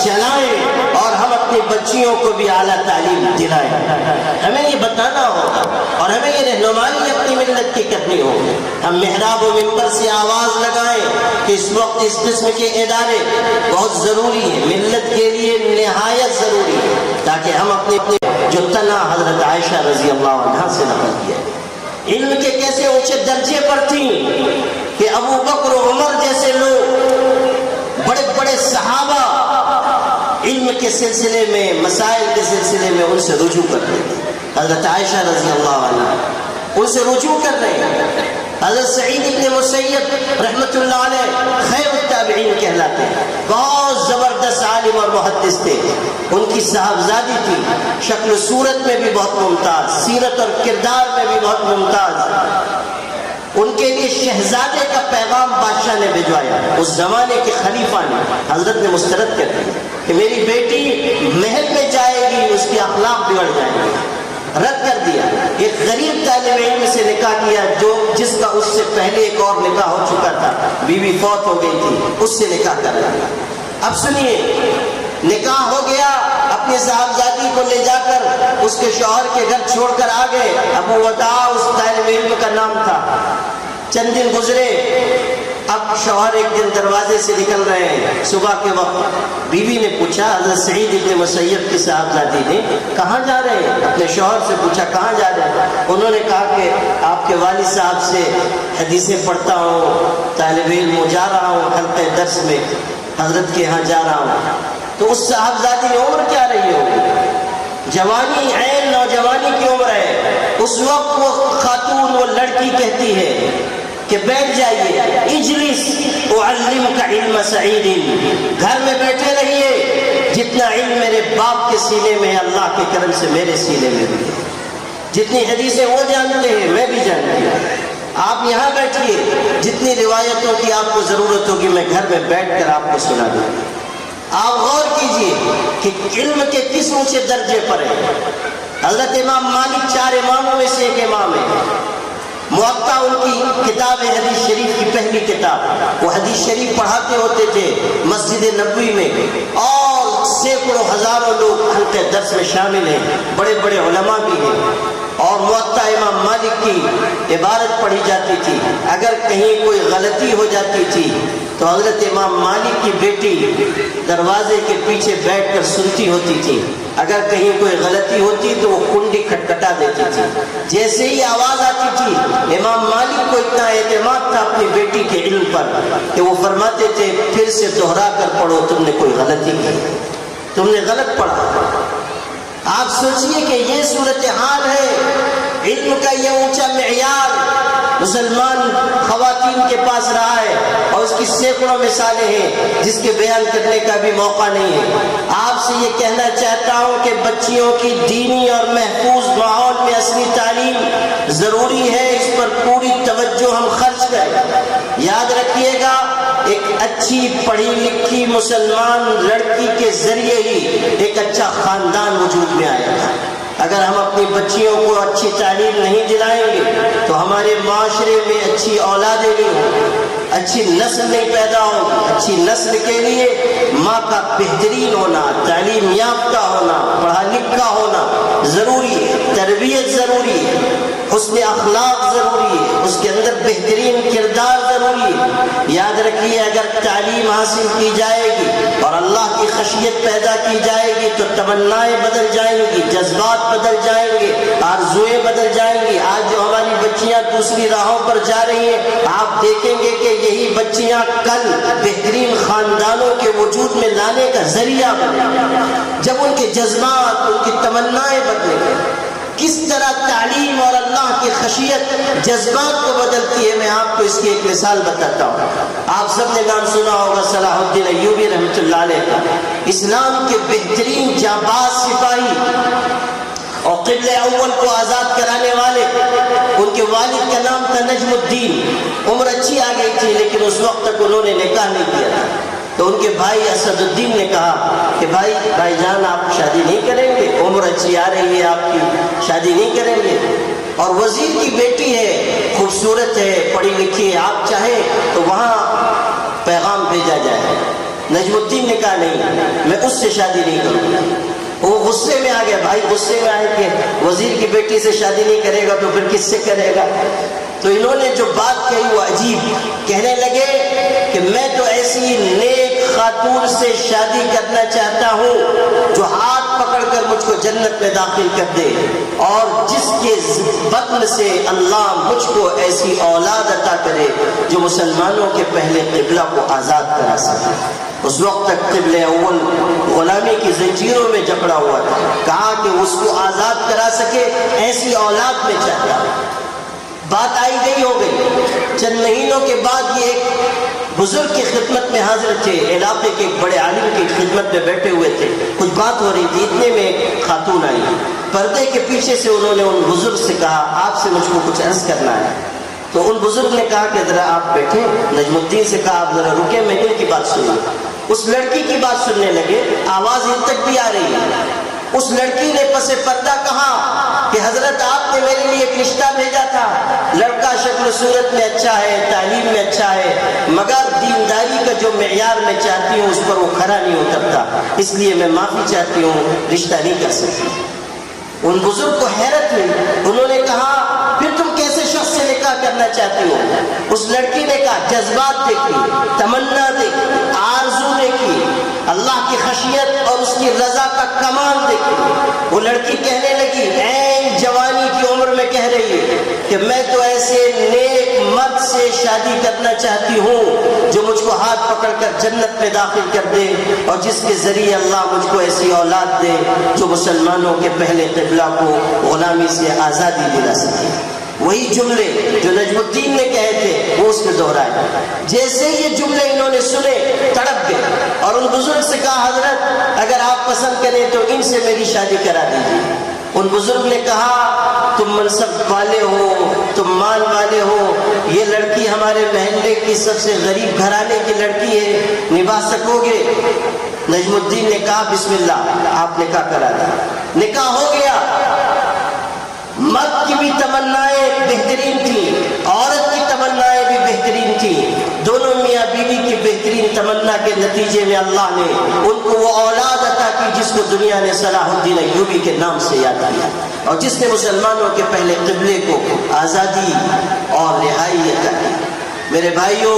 چلائیں، اور ہم اپنی بچیوں کو بھی اعلیٰ تعلیم دلائیں۔ ہمیں یہ بتانا ہوگا اور ہمیں یہ رہنمائی اپنی ملت کی کرنی ہوگی۔ ہم محراب و ممبر سے آواز لگائیں کہ اس وقت اس قسم کے ادارے بہت ضروری ہیں، ملت کے لیے نہایت ضروری ہے، تاکہ ہم اپنے جو تنا حضرت عائشہ رضی اللہ عنہا سے نقل کیا ہے، علم کے کیسے اونچے درجے پر تھیں کہ ابو بکر و عمر جیسے لوگ، بڑے بڑے صحابہ علم کے سلسلے میں، مسائل کے سلسلے میں ان سے رجوع کرتے تھے۔ حضرت عائشہ رضی اللہ عنہا ان سے رجوع کر رہے ہیں۔ حضرت سعید ابن مسیب رحمۃ اللہ علیہ خیر التابعین کہلاتے ہیں، بہت زبردست عالم اور محدث تھے۔ ان کی صاحبزادی تھی، شکل و صورت میں بھی بہت ممتاز، سیرت اور کردار میں بھی بہت ممتاز۔ ان کے لیے شہزادے کا پیغام بادشاہ نے بھجوایا، اس زمانے کے خلیفہ نے، حضرت نے مسترد کر دیا کہ میری بیٹی محل میں جائے گی، اس کے اخلاق بگڑ جائیں گے۔ رد کر دیا۔ ایک غریب طالب علم سے نکاح کیا جس کا اس سے پہلے ایک اور نکاح ہو چکا تھا، بیوی فوت ہو گئی تھی، اس سے نکاح کر رہا۔ اب سنیے، نکاح ہو گیا، اپنی صاحبزادی کو لے جا کر اس کے شوہر کے گھر چھوڑ کر آ گئے۔ ابو وداع اس طالب علم کا نام تھا۔ چند دن گزرے، اب شوہر ایک دن دروازے سے نکل رہے ہیں صبح کے وقت۔ بیوی نے پوچھا، حضرت سعید ابن مسیب کی صاحبزادی نے، کہاں جا رہے ہیں؟ اپنے شوہر سے پوچھا کہاں جا رہے ہیں؟ انہوں نے کہا کہ آپ کے والد صاحب سے حدیثیں پڑھتا ہوں، طالب علم جا رہا ہوں، حلقہ درس میں حضرت کے ہاں جا رہا ہوں۔ تو اس صاحبزادی کی عمر کیا رہی ہوگی؟ جوانی، عین نوجوانی کی عمر ہے۔ اس وقت وہ خاتون، وہ لڑکی کہتی ہے کہ بیٹھ جائیے، اجلس اعلمک علم سعید، گھر میں بیٹھے رہیے، جتنا علم میرے باپ کے سینے میں ہے، اللہ کے کرم سے میرے سینے میں بھی ہے، جتنی حدیثیں وہ جانتے ہیں میں بھی جانتی ہوں، آپ یہاں بیٹھیے، جتنی روایتوں کی آپ کو ضرورت ہوگی میں گھر میں بیٹھ کر آپ کو سنا دوں۔ آپ غور کیجئے کہ علم کے کس اونچے درجے پر ہے۔ حضرت امام مالک 4 اماموں میں سے ایک امام ہے۔ موطا ان کی کتاب ہے، حدیث شریف کی پہلی کتاب۔ وہ حدیث شریف پڑھاتے ہوتے تھے مسجد نبوی میں، اور سینکڑوں ہزاروں لوگ حلقے درس میں شامل ہیں، بڑے بڑے علماء بھی ہیں۔ اور موطا امام مالک کی عبارت پڑھی جاتی تھی، اگر کہیں کوئی غلطی ہو جاتی تھی تو حضرت امام مالک کی بیٹی دروازے کے پیچھے بیٹھ کر سنتی ہوتی تھی، اگر کہیں کوئی غلطی ہوتی تو وہ کنڈی کھٹکھٹا دیتی تھی، جیسے ہی آواز آتی تھی امام مالک کو اتنا اعتماد تھا اپنی بیٹی کے علم پر کہ وہ فرماتے تھے پھر سے دوہرا کر پڑھو، تم نے کوئی غلطی کی، تم نے غلط پڑھا۔ آپ سوچئے کہ یہ صورتحال ہے، علم کا یہ اونچا معیار مسلمان خواتین کے پاس رہا ہے، اور اس کی سینکڑوں مثالیں ہیں جس کے بیان کرنے کا بھی موقع نہیں ہے۔ آپ سے یہ کہنا چاہتا ہوں کہ بچیوں کی دینی اور محفوظ ماحول میں اصلی تعلیم ضروری ہے، اس پر پوری توجہ ہم خرچ کریں۔ یاد رکھیے گا، ایک اچھی پڑھی لکھی مسلمان لڑکی کے ذریعے ہی ایک اچھا خاندان وجود میں آئے گا۔ اگر ہم اپنی بچیوں کو اچھی تعلیم نہیں دلائیں گے تو ہمارے معاشرے میں اچھی اولادیں نہیں ہوں، اچھی نسل نہیں پیدا ہوگی۔ اچھی نسل کے لیے ماں کا بہترین ہونا، تعلیم یافتہ ہونا، پڑھا لکھا ہونا ضروری ہے، تربیت ضروری ہے، حسن اخلاق ضروری ہے، اس کے اندر بہترین کردار ضروری ہے۔ یاد رکھیے، اگر تعلیم حاصل کی جائے گی اور اللہ کی خشیت پیدا کی جائے گی تو تمنائیں بدل جائیں گی، جذبات بدل جائیں گے، آرزویں بدل جائیں گی۔ آج جو ہماری بچیاں دوسری راہوں پر جا رہی ہیں، آپ دیکھیں گے کہ یہی بچیاں کل بہترین خاندانوں کے وجود میں لانے کا ذریعہ بنے، جب ان کے جذبات، ان کی تمنائیں بدلیں۔ کس طرح تعلیم اور اللہ کی خشیت جذبات کو بدلتی ہے، میں آپ کو اس کی ایک مثال بتاتا ہوں۔ آپ سب نے نام سنا ہوگا صلاح الدین ایوبی رحمۃ اللہ علیہ کا، اسلام کے بہترین جانباز سپاہی اور قبل اول کو آزاد کرانے والے۔ ان کے والد کا نام تھا نجم الدین۔ عمر اچھی آ گئی تھی لیکن اس وقت تک انہوں نے نکاح نہیں کیا تھا، تو ان کے بھائی اسد الدین نے کہا کہ بھائی جان آپ شادی نہیں کریں گے؟ عمر اچھی آ رہی ہے آپ کی، شادی نہیں کریں گے؟ اور وزیر کی بیٹی ہے، خوبصورت ہے، پڑھی لکھی ہے، آپ چاہیں تو وہاں پیغام بھیجا جائے۔ نجم الدین نے کہا نہیں، میں اس سے شادی نہیں کروں گا۔ وہ غصے میں آ گیا، بھائی غصے میں آئے کہ وزیر کی بیٹی سے شادی نہیں کرے گا تو پھر کس سے کرے گا؟ تو انہوں نے جو بات کہی وہ عجیب، کہنے لگے کہ میں تو ایسی نیک خاتون سے شادی کرنا چاہتا ہوں جو ہاتھ پکڑ کر مجھ کو جنت میں داخل کر دے، اور جس کے بطن سے اللہ مجھ کو ایسی اولاد عطا کرے جو مسلمانوں کے پہلے قبلہ کو آزاد کرا سکے۔ اس وقت تک قبل اول غلامی کی زنجیروں میں جکڑا ہوا تھا، کہا کہ اس کو آزاد کرا سکے ایسی اولاد میں چاہتا۔ بات آئی گئی ہو گئی، چند مہینوں کے بعد یہ ایک بزرگ کی خدمت میں حاضر تھے، علاقے کے ایک بڑے عالم کی خدمت میں بیٹھے ہوئے تھے، کچھ بات ہو رہی تھی، اتنے میں خاتون آئی، پردے کے پیچھے سے انہوں نے ان بزرگ سے کہا آپ سے مجھ کو کچھ عرض کرنا ہے۔ تو ان بزرگ نے کہا کہ ذرا آپ بیٹھیں۔ نجم الدین سے کہا آپ ذرا رکیں، میں ان کی بات سنوں۔ اس لڑکی کی بات سننے لگے، آواز ان تک بھی آ رہی ہے۔ اس لڑکی نے پس پردہ کہا کہ حضرت آپ نے میرے لیے ایک رشتہ بھیجا تھا، لڑکا شکل و صورت میں اچھا ہے، تعلیم میں اچھا ہے، مگر دینداری کا جو معیار میں چاہتی ہوں اس پر وہ کھرا نہیں اترتا، اس لیے میں معافی چاہتی ہوں، رشتہ نہیں کر سکتی۔ ان بزرگ کو حیرت ہوئی، انہوں نے کہا پھر تم کیسے شخص سے نکاح کرنا چاہتی ہو؟ اس لڑکی نے کہا جذبات دیکھی، تمنا دیکھی، آرزو دیکھی، اللہ کی خشیت اور اس کی رضا کا کمال دیکھی۔ وہ لڑکی کہنے لگی، عین جوانی کی عمر میں کہہ رہی ہے کہ میں تو ایسے نیک مرد سے شادی کرنا چاہتی ہوں جو مجھ کو ہاتھ پکڑ کر جنت میں داخل کر دے، اور جس کے ذریعے اللہ مجھ کو ایسی اولاد دے جو مسلمانوں کے پہلے قبلہ کو غلامی سے آزادی دلا سکے۔ وہی جملے جو نجم الدین نے کہے تھے وہ اس نے دہرائے۔ جیسے یہ جملے انہوں نے سنے تڑپ گئے اور ان بزرگ سے کہا حضرت اگر آپ پسند کریں تو ان سے میری شادی کرا دیجیے۔ ان بزرگ نے کہا تم منصب والے ہو، تم مال والے ہو، یہ لڑکی ہمارے محلے کی سب سے غریب گھرانے کی لڑکی ہے، نبھا سکو گے؟ نجم الدین نے کہا بسم اللہ، آپ نکاح کرا دیا۔ نکاح ہو گیا۔ مرد کی بھی تمنائیں بہترین تھیں، عورت کی تمنائیں بھی بہترین تھیں، دونوں میاں بیوی کی بہترین تمنا کے نتیجے میں اللہ نے ان کو وہ اولاد عطا کی جس کو دنیا نے صلاح الدین ایوبی کے نام سے یاد کیا، اور جس نے مسلمانوں کے پہلے قبلے کو آزادی میرے بھائیوں،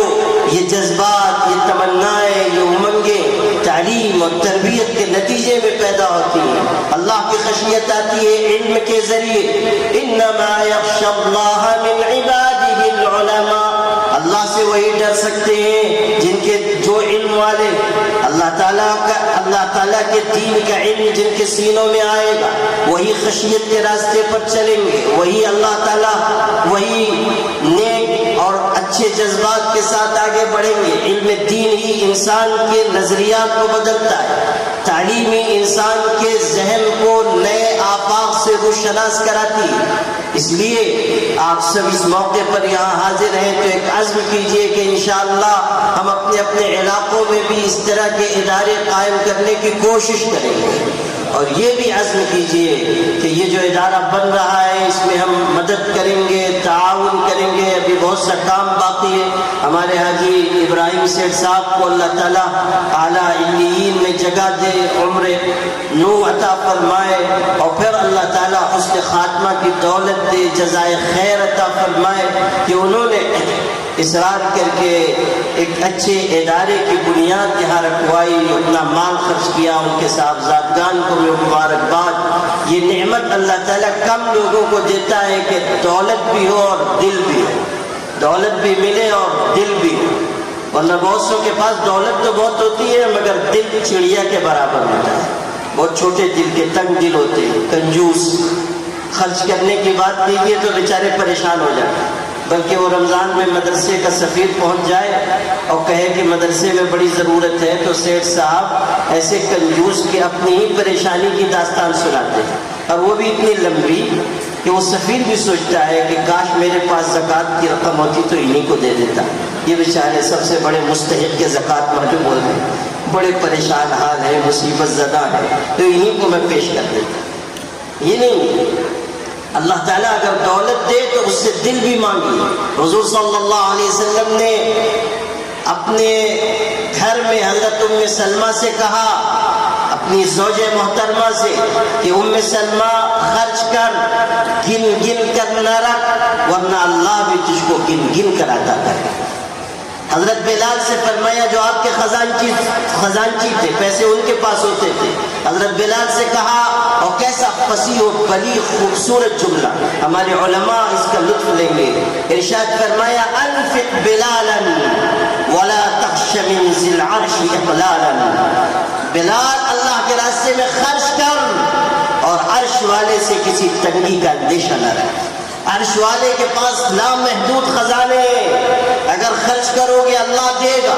یہ جذبات، یہ تمنائیں، یہ امنگیں تعلیم اور تربیت کے نتیجے میں پیدا ہوتی ہیں۔ اللہ کی خشیت آتی ہے علم کے ذریعے۔ انما یخشی اللہ من عبادہ العلماء، اللہ سے وہی ڈر سکتے ہیں جن کے جو علم والے، اللہ تعالیٰ کے دین کا علم جن کے سینوں میں آئے گا، وہی خشیت کے راستے پر چلیں گے، وہی اللہ تعالیٰ، وہی نیک اور اچھے جذبات کے ساتھ آگے بڑھیں گے۔ علم دین ہی انسان کے نظریات کو بدلتا ہے، تعلیمی انسان کے ذہن کو نئے آفاق سے روشناس کراتی ہے۔ اس لیے آپ سب اس موقع پر یہاں حاضر ہیں تو ایک عزم کیجئے کہ انشاءاللہ ہم اپنے اپنے علاقوں میں بھی اس طرح کے ادارے قائم کرنے کی کوشش کریں گے، اور یہ بھی عزم کیجئے کہ یہ جو ادارہ بن رہا ہے اس میں ہم مدد کریں گے، تعاون کریں گے۔ ابھی بہت سا کام باقی ہے۔ ہمارے حاجی ابراہیم سیٹھ صاحب کو اللہ تعالیٰ اعلیٰ علیین میں جگہ دے، عمر نو عطا فرمائے، اور پھر اللہ تعالیٰ حسن خاتمہ کی دولت دے، جزائے خیر عطا فرمائے کہ انہوں نے اصرار کر کے ایک اچھے ادارے کی بنیاد یہاں رکھوائی، اپنا مال خرچ کیا، ان کے صاحبزادگان کو میں مبارکباد۔ یہ نعمت اللہ تعالیٰ کم لوگوں کو دیتا ہے کہ دولت بھی ہو اور دل بھی ہو، دولت بھی ملے اور دل بھی ہو، ورنہ بہت سو کے پاس دولت تو بہت ہوتی ہے مگر دل چڑیا کے برابر ہوتا ہے، بہت چھوٹے دل کے، تنگ دل ہوتے ہیں، کنجوس۔ خرچ کرنے کی بات کیجیے تو بیچارے پریشان ہو جاتے ہیں، بلکہ وہ رمضان میں مدرسے کا سفیر پہنچ جائے اور کہے کہ مدرسے میں بڑی ضرورت ہے تو سیٹھ صاحب ایسے کنجوس کے اپنی ہی پریشانی کی داستان سناتے ہیں، اور وہ بھی اتنی لمبی کہ وہ سفیر بھی سوچتا ہے کہ کاش میرے پاس زکوٰۃ کی رقم ہوتی تو انہی کو دے دیتا۔ یہ بیچارے سب سے بڑے مستحق کے زکوٰۃ معلوم ہو رہے ہیں، بڑے پریشان حال ہیں، مصیبت زدہ ہے، تو انہی کو میں پیش کر دیتا۔ یہ نہیں، اللہ تعالیٰ اگر دولت دے تو اس سے دل بھی مانگی۔ حضور صلی اللہ علیہ وسلم نے اپنے گھر میں حضرت ام سلمہ سے کہا، اپنی زوج محترمہ سے، کہ ام سلمہ خرچ کر، گن گن کر نہ رکھ، ورنہ اللہ بھی تجھ کو گن گن کر عطا کرے۔ حضرت بلال سے فرمایا جو آپ کے خزانچی تھے، پیسے ان کے پاس ہوتے تھے، حضرت بلال سے کہا، اور کیسا فصیح و بلیغ خوبصورت جملہ، ہمارے علماء اس کا لطف لیں گے۔ ارشاد فرمایا انفق بلالا ولا تخش من ذی العرش اقلالا، بلال اللہ کے راستے میں خرچ کر اور عرش والے سے کسی تنگی کا اندیشہ نہ رکھ۔ عرش والے کے پاس لامحدود خزانے، اگر خرچ کرو گے اللہ دے گا۔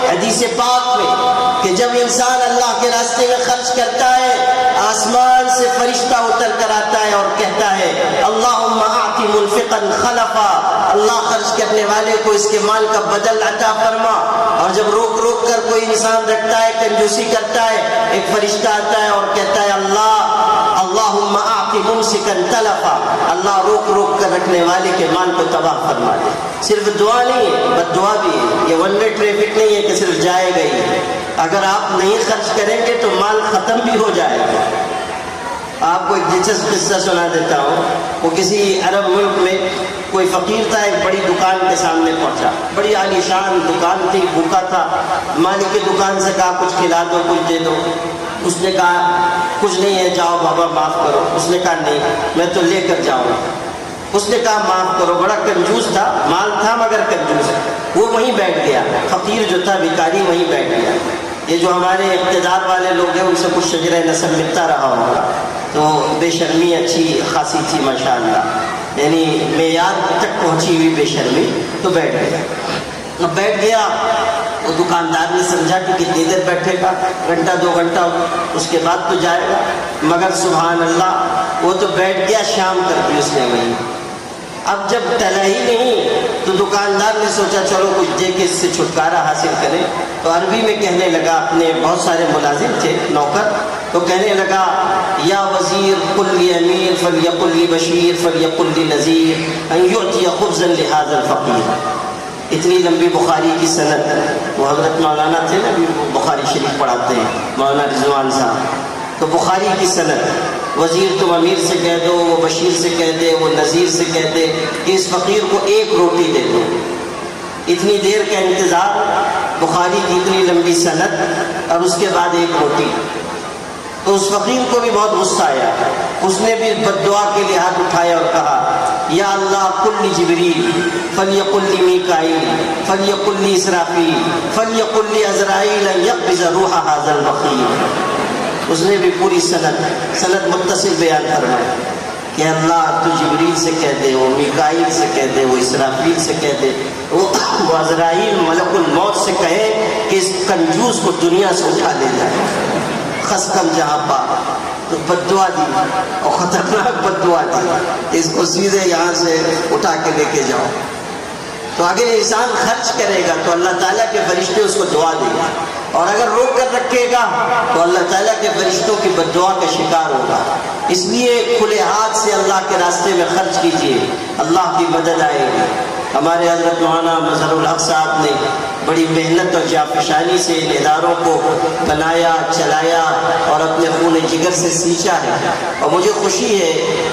حدیث پاک میں کہ جب انسان اللہ کے راستے میں خرچ کرتا ہے، آسمان سے فرشتہ اتر کر آتا ہے اور کہتا ہے اللہم اعط منفقا خلفا، اللہ خرچ کرنے والے کو اس کے مال کا بدل عطا فرما۔ اور جب روک روک کر کوئی انسان رکھتا ہے، کنجوسی کرتا ہے، ایک فرشتہ آتا ہے اور کہتا ہے اللہم اعط ممسکا تلفا، اللہ روک روک کر رکھنے والے کے مال کو تباہ فرما دے۔ صرف دعا نہیں ہے، بد دعا بھی ہے۔ یہ ون وے ٹریفک نہیں ہے کہ صرف جائے گا ہی، اگر آپ نہیں خرچ کریں گے تو مال ختم بھی ہو جائے گا۔ آپ کو ایک دلچسپ قصہ سنا دیتا ہوں۔ وہ کسی عرب ملک میں کوئی فقیر تھا، ایک بڑی دکان کے سامنے پہنچا، بڑی عالی شان دکان تھی، بھوکا تھا۔ مالک کی دکان سے کہا کچھ کھلا دو، کچھ دے دو۔ اس نے کہا کچھ نہیں ہے، جاؤ بابا معاف کرو۔ اس نے کہا نہیں، میں تو لے کر جاؤں گا۔ اس نے کہا معاف کرو، بڑا کنجوس تھا، مال تھا مگر کنجوس۔ وہ وہیں بیٹھ گیا، فقیر جو تھا بھکاری وہیں بیٹھ گیا۔ یہ جو ہمارے اقتدار والے لوگ ہیں ان سے کچھ شجرہ نسل ملتا رہا ہوگا، تو بے شرمی اچھی خاصی تھی ماشاءاللہ، یعنی معیار تک پہنچی ہوئی بے شرمی، تو بیٹھ گیا۔ اب بیٹھ گیا، وہ دکاندار نے سمجھا کہ کتنی دیر بیٹھے گا، گھنٹہ دو گھنٹہ، اس کے بعد تو جائے گا، مگر سبحان اللہ وہ تو بیٹھ گیا، شام کر دی اس نے وہیں۔ اب جب ٹلا ہی نہیں تو دکاندار نے سوچا چلو کچھ دے کے اس سے چھٹکارا حاصل کرے، تو عربی میں کہنے لگا، اپنے بہت سارے ملازم تھے نوکر، تو کہنے لگا یا وزیر قل لی امیر فلیقل لی بشیر فلیقل لی نذیر ان یعطی خبزا لہذا الفقیر۔ اتنی لمبی بخاری کی سند، وہ حضرت مولانا تھے نا، بخاری شریف پڑھاتے ہیں مولانا رضوان صاحب، تو بخاری کی سند، وزیر تم امیر سے کہہ دو، وہ بشیر سے کہہ دے، وہ نذیر سے کہہ دے کہ اس فقیر کو ایک روٹی دے دو۔ اتنی دیر کا انتظار، بخاری کی اتنی لمبی سند اور اس کے بعد ایک روٹی۔ تو اس فقیر کو بھی بہت غصہ آیا، اس نے بھی بد دعا کے لیے ہاتھ اٹھایا اور کہا یا اللہ کل جبریل فلیقل لی میکائیل فلیقل لی اسرافیل فلیقل لی عزرائیل ان یقبض روح ھذا البخیل۔ اس نے بھی پوری سند متصل بیان فرمایا کہ اللہ تو جبریل سے کہہ دے، وہ میکائیل سے کہہ دے، وہ اسرافیل سے کہہ دے، وہ عزرائیل ملک الموت سے کہے کہ اس کنجوس کو دنیا سے اٹھا لے جائے، خستم جہاں پا۔ تو بد دعا دی اور خطرناک بد دعا دی، اس کو سیدھے یہاں سے اٹھا کے لے کے جاؤ۔ تو اگر انسان خرچ کرے گا تو اللہ تعالیٰ کے فرشتے اس کو دعا دیں گے، اور اگر روک کر رکھے گا تو اللہ تعالیٰ کے فرشتوں کی بد دعا کا شکار ہوگا۔ اس لیے کھلے ہاتھ سے اللہ کے راستے میں خرچ کیجیے، اللہ کی مدد آئے گی۔ ہمارے حضرت مولانا مظہر الحق صاحب نے بڑی محنت اور جافشانی سے ان اداروں کو بنایا، چلایا اور اپنے خون جگر سے سینچا ہے، اور مجھے خوشی ہے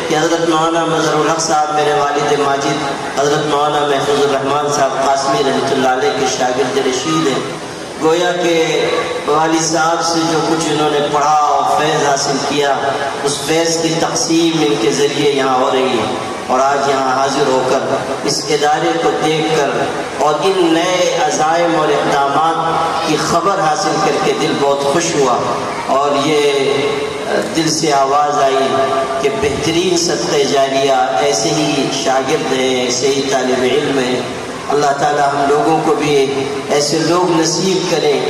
کہ حضرت مولانا مظہر الحق صاحب میرے والد ماجد حضرت مولانا محفوظ الرحمان صاحب قاسمی رحمۃ اللہ علیہ کے شاگرد رشید ہیں۔ گویا کہ والد صاحب سے جو کچھ انہوں نے پڑھا اور فیض حاصل کیا، اس فیض کی تقسیم ان کے ذریعے یہاں ہو رہی ہے، اور آج یہاں حاضر ہو کر اس ادارے کو دیکھ کر اور ان نئے عزائم اور اقدامات کی خبر حاصل کر کے دل بہت خوش ہوا، اور یہ دل سے آواز آئی کہ بہترین صدقہ جاریہ ایسے ہی شاگرد ہیں، ایسے ہی طالب علم ہیں۔ اللہ تعالیٰ ہم لوگوں کو بھی ایسے لوگ نصیب کریں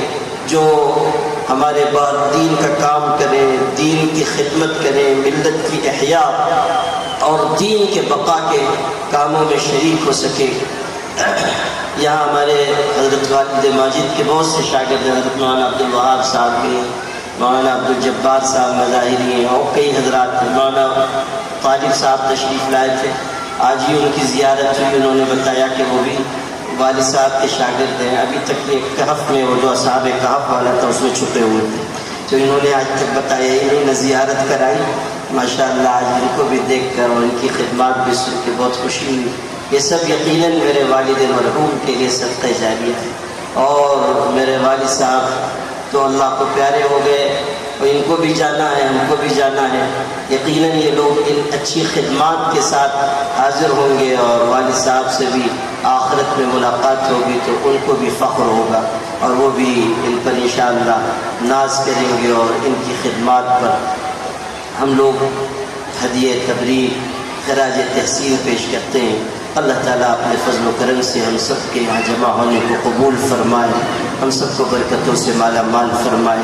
جو ہمارے بعد دین کا کام کریں، دین کی خدمت کریں، ملت کی احیاء اور دین کے بقا کے کاموں میں شریک ہو سکے۔ یہاں ہمارے حضرت والد ماجد کے بہت سے شاگرد ہیں، حضرت مولانا عبد الوہاب صاحب بھی ہیں، مولانا عبد الجبار صاحب مظاہری ہیں، اور کئی حضرات ہیں۔ مولانا طالب صاحب تشریف لائے تھے، آج ہی ان کی زیارت ہوئی، انہوں نے بتایا کہ وہ بھی والد صاحب کے شاگرد ہیں۔ ابھی تک یہ کہف میں وہ جو اصحاب کہف والا تھا اس میں چھپے ہوئے تھے، تو انہوں نے آج تک بتایا، انہوں نے زیارت کرائی۔ ماشاءاللہ آج ان کو بھی دیکھ کر اور ان کی خدمات بھی سن کے بہت خوشی ہوئی۔ یہ سب یقیناً میرے والد مرحوم کے لیے صدقہ جاریہ ہے، اور میرے والد صاحب تو اللہ کو پیارے ہو گئے، اور ان کو بھی جانا ہے، ہم کو بھی جانا ہے۔ یقیناً یہ لوگ ان اچھی خدمات کے ساتھ حاضر ہوں گے، اور والد صاحب سے بھی آخرت میں ملاقات ہوگی تو ان کو بھی فخر ہوگا، اور وہ بھی ان پر انشاءاللہ ناز کریں گے، اور ان کی خدمات پر ہم لوگ ہدیہ تبریک خراج تحسین پیش کرتے ہیں۔ اللہ تعالیٰ اپنے فضل و کرم سے ہم سب کے یہاں جمع ہونے کو قبول فرمائے، ہم سب کو برکتوں سے مالا مال فرمائے۔